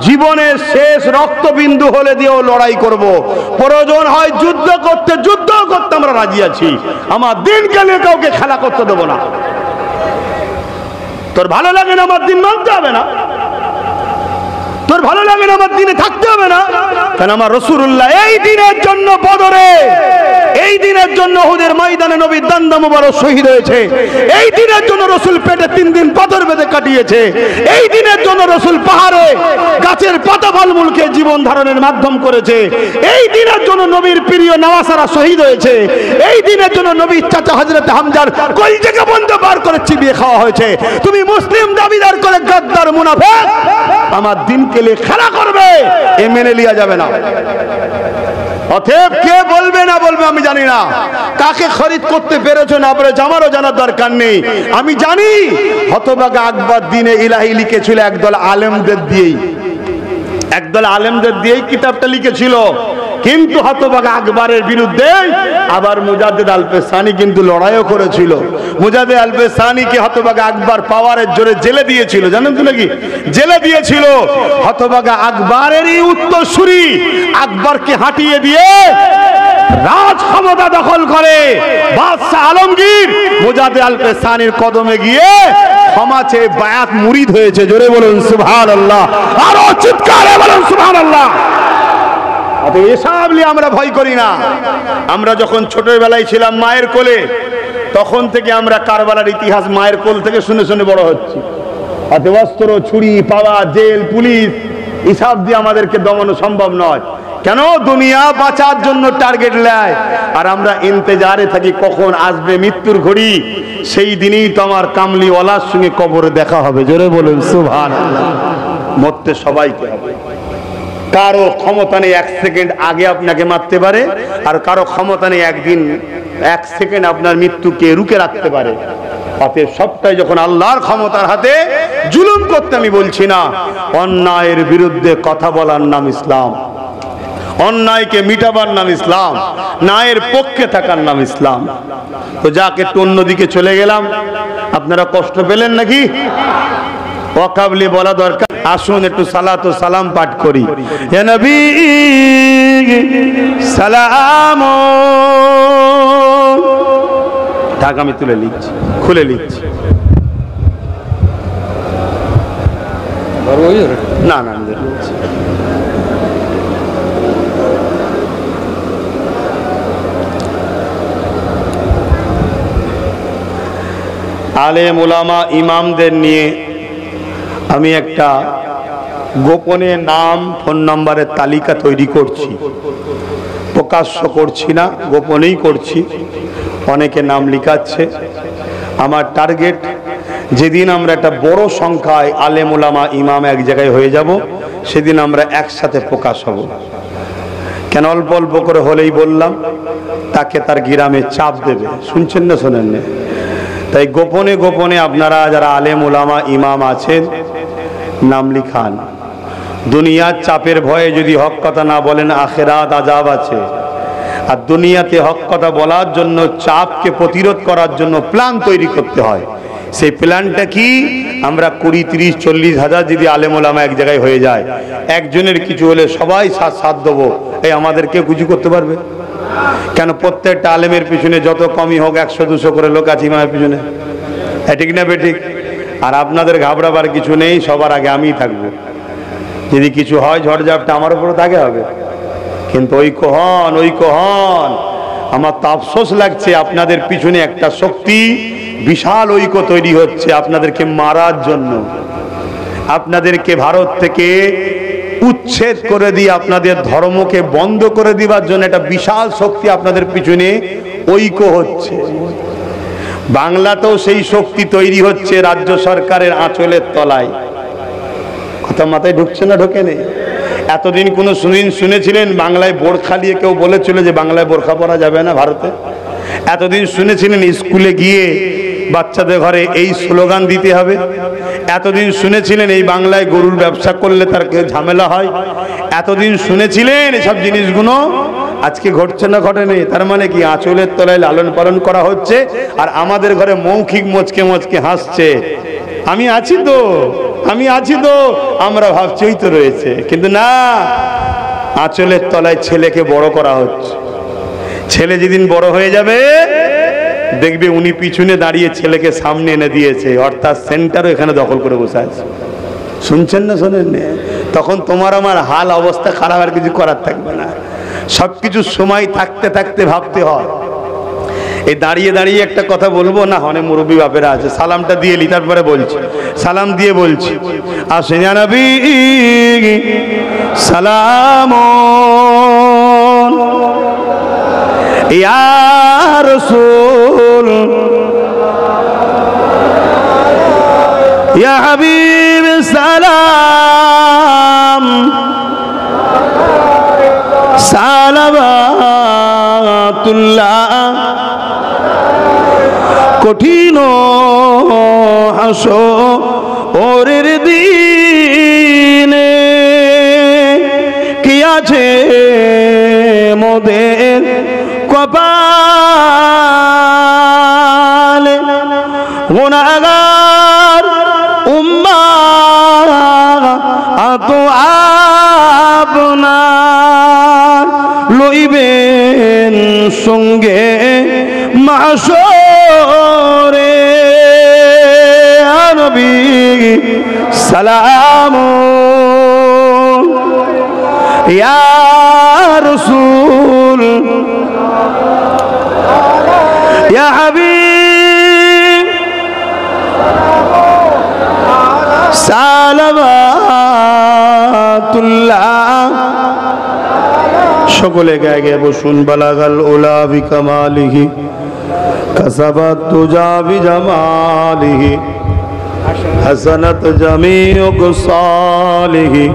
জীবনের শেষ রক্তবিন্দু হলে দিয়েও লড়াই করব। প্রয়োজন হয় যুদ্ধ করতে, যুদ্ধ করতে আমরা রাজি আছি। আমার দিনকে নিয়ে কাউকে খেলা করতে দেবো না। তোর ভালো লাগে না আমার দিন মানতে হবে না, তোর ভালো লাগে না আমার দিনে থাকতে হবে না। কারণ আমার রাসূলুল্লাহ এই দিনের জন্য বদরে, এই দিনের জন্য উহুদের ময়দানে নবীর দান্দা মুবারক শহীদ হয়েছে। এই দিনের জন্য রাসূল পেটে 3 দিন পাথর বেঁধে কাটিয়েছে। এই দিনের জন্য রাসূল পাহাড়ে গাছের পাতা ফলমূলকে জীবন ধারণের মাধ্যম করেছে। এই দিনের জন্য নবীর প্রিয় নওয়াসারা শহীদ হয়েছে। এই দিনের জন্য নবীর চাচা হযরত হামজার কলিজাকে বন্ধ বার করে চিবিয়ে খাওয়া হয়েছে। তুমি মুসলিম দাবিদার করে গাদ্দার মুনাফিক আমার দিনকে নিয়ে খেলা করবে, এ মেনে লিয়া যাবে না। অতএব কে বলবে না বলবে আমি জানি না, কাকে খরিদ করতে পেরেছো না পেরেছো আমারও জানার দরকার নেই। আমি জানি হতভাগা আকবর দিনে ইলাহি লিখেছিল একদল আলেমদের দিয়েই কিতাবটা লিখেছিল। কিন্তু হতভাগা আকবরের বিরুদ্ধে আবার মুজাদ্দিদ আল-পেসানি কিন্তু লড়াইও করেছিল। মুজাদ্দিদ আল-পেসানিকে হতভাগা আকবর পাওয়ারের জোরে জেলে দিয়েছিল, জানেন তো নাকি? জেলে দিয়েছিল। হতভাগা আকবরেরই উত্তরসূরি আকবরকে হাঁটিয়ে দিয়ে রাজ ক্ষমতা দখল করে বাদশাহ আলমগীর মুজাদ্দিদ আল পেশানির কদমে গিয়ে ক্ষমা চেয়ে বায়াত মুরিদ হয়েছে। জোরে বলুন সুবহানাল্লাহ, আরো চিৎকারে বলুন সুবহানাল্লাহ। এসব নিয়ে আমরা ভয় করি না। আমরা যখন ছোটবেলায় ছিলাম মায়ের কোলে, তখন থেকে আমরা কারবালার ইতিহাস মায়ের কোল থেকে শুনে শুনে বড় হচ্ছি। হাতে অস্ত্র, ছুরি, পাওয়া, জেল, পুলিশ, হিসাব দিয়ে আমাদেরকে দমানো সম্ভব নয়। কেন? দুনিয়া বাঁচার জন্য টার্গেট নেয়, আর আমরা ইন্তজারে থাকি কখন আসবে মৃত্যুর ঘড়ি। সেই দিনই তো আমার কামলিওয়ালার সঙ্গে কবরে দেখা হবে। জোরে বলুন সুবহানাল্লাহ। মরতে সবাইকে হবে। কারো ক্ষমতা নেই 1 সেকেন্ড আগে আপনাকে মারতে পারে, আর কারো ক্ষমতা নেই একদিন 1 সেকেন্ড আপনার মৃত্যুকে রুখে রাখতে পারে। অতএব সবটাই যখন আল্লাহর ক্ষমতার হাতে, জুলুম করতে আমি বলছি না, অন্যায়ের বিরুদ্ধে কথা বলার নাম ইসলাম, অন্যায়কে মিটাবার নাম ইসলাম, ন্যায়ের পক্ষে থাকার নাম ইসলাম। তো যাক, একটু অন্যদিকে চলে গেলাম। আপনারা কষ্ট পেলেন নাকি? ওয়াকাবলি বলা দরকার। আসুন একটু সালাত ও সালাম পাঠ করি। হে নবী সালাম। থাক, আমি তুলে লিখছি, খুলে লিখছি। না না, আলেম ওলামা ইমামদের নিয়ে আমি একটা গোপনে নাম, ফোন নাম্বারের তালিকা তৈরি করছি। প্রকাশ্য করছি না, গোপনেই করছি। অনেকে নাম লিখাচ্ছে। আমার টার্গেট, যেদিন আমরা একটা বড় সংখ্যায় আলেম ওলামা ইমাম এক জায়গায় হয়ে যাব, সেদিন আমরা একসাথে প্রকাশ হব। কেন? অল্প অল্প করে হলেই বললাম, তাকে তার গ্রামে চাপ দেবে। শুনছেন না শোনেন না? তাই গোপনে গোপনে আপনারা যারা আলেম ওলামা ইমাম আছেন, নাম লিখান। দুনিয়ার চাপের ভয়ে যদি হক কথা না বলেন, আখেরাত আযাব আছে। আর দুনিয়াতে হক কথা বলার জন্য, চাপকে প্রতিরোধ করার জন্য প্ল্যান তৈরি করতে হয়। সেই প্ল্যানটা কি? আমরা 20, 30, 40 হাজার যদি আলেম ওলামা এক জায়গায় হয়ে যায়, একজনের কিছু হলে সবাই সাথ দেবো। এই আমাদের কেউ কিছু করতে পারবে? কেন? প্রত্যেকটা আলেমের পিছনে যত কমই হোক 100-200 করে লোক আছে ইমামের পিছনে। ঠিক না বেঠিক? আর আপনাদের ঘাবড়াবার কিছু নেই, সবার আগে আমিই থাকবো। যদি কিছু হয় ঝড়ঝাপটা আমার উপরে তাকে হবে। কিন্তু ঐক্য হন, ঐক্য হন। আমার তো আফসোস লাগছে, আপনাদের পিছনে একটা শক্তি, বিশাল ঐক্য তৈরি হচ্ছে আপনাদেরকে মারার জন্য, আপনাদেরকে ভারত থেকে উচ্ছেদ করে দিয়ে আপনাদের ধর্মকে বন্ধ করে দিবার জন্য একটা বিশাল শক্তি আপনাদের পিছনে ঐক্য হচ্ছে। বাংলাতেও সেই শক্তি তৈরি হচ্ছে রাজ্য সরকারের আঁচলের তলায়। কথা মাথায় ঢুকছে না? ঢোকে নেই? এতদিন কোনো শুনেছিলেন বাংলায় বোরখা নিয়ে কেউ বলেছিল যে বাংলায় বোরখা পরা যাবে না ভারতে? এতদিন শুনেছিলেন স্কুলে গিয়ে বাচ্চাদের ঘরে এই স্লোগান দিতে হবে? এতদিন শুনেছিলেন এই বাংলায় গরুর ব্যবসা করলে তার ঝামেলা হয়? এতদিন শুনেছিলেন এসব জিনিসগুলো? আজকে ঘটছে না? ঘটেনি? তার মানে কি? আঁচলের তলায় লালন পালন করা হচ্ছে, আর আমাদের ঘরে মৌখিক মচকে মচকে হাসছে। আমি আছি তো, আমি আছি তো, আমরা ভাবছি ওই তো রয়েছে। কিন্তু না, আঁচলের তলায় ছেলেকে বড় করা হচ্ছে। ছেলে যেদিন বড় হয়ে যাবে, দেখবে উনি পিছনে দাঁড়িয়ে ছেলেকে সামনে এনে দিয়েছে, অর্থাৎ সেন্টারও এখানে দখল করে বসে আছে। শুনছেন না শোনেন? তখন তোমার আমার হাল অবস্থা খারাপ, আর কিছু করার থাকবে না। সবকিছু সময় থাকতে থাকতে ভাবতে হয়। এই দাঁড়িয়ে দাঁড়িয়ে একটা কথা বলবো না, অনেক মুরব্বী বাপেরা আছে। সালামটা দিয়ে লি, তারপরে বলছি। সালাম দিয়ে বলছি, আসেন ইয়া নবী সালাম ইয়া রাসূল ইয়া হাবিব সালাম সালাওয়াতুল্লাহ। কঠিন হাসরের দিনে কি আছে মোদের কপালে, গুনাহগার উম্মাত আপনার লইবেন সঙ্গে মাশরে নবী সালাম ইয়া রাসূল ইয়া হাবিব সালাওয়াতুল্লাহ সকলে গায়ে গায়ে বসুন বালাগাল উলা বিকামালিহি কাসাবাত তুজা বিজামালিহি হাসানাত জামিউ কুসালিহি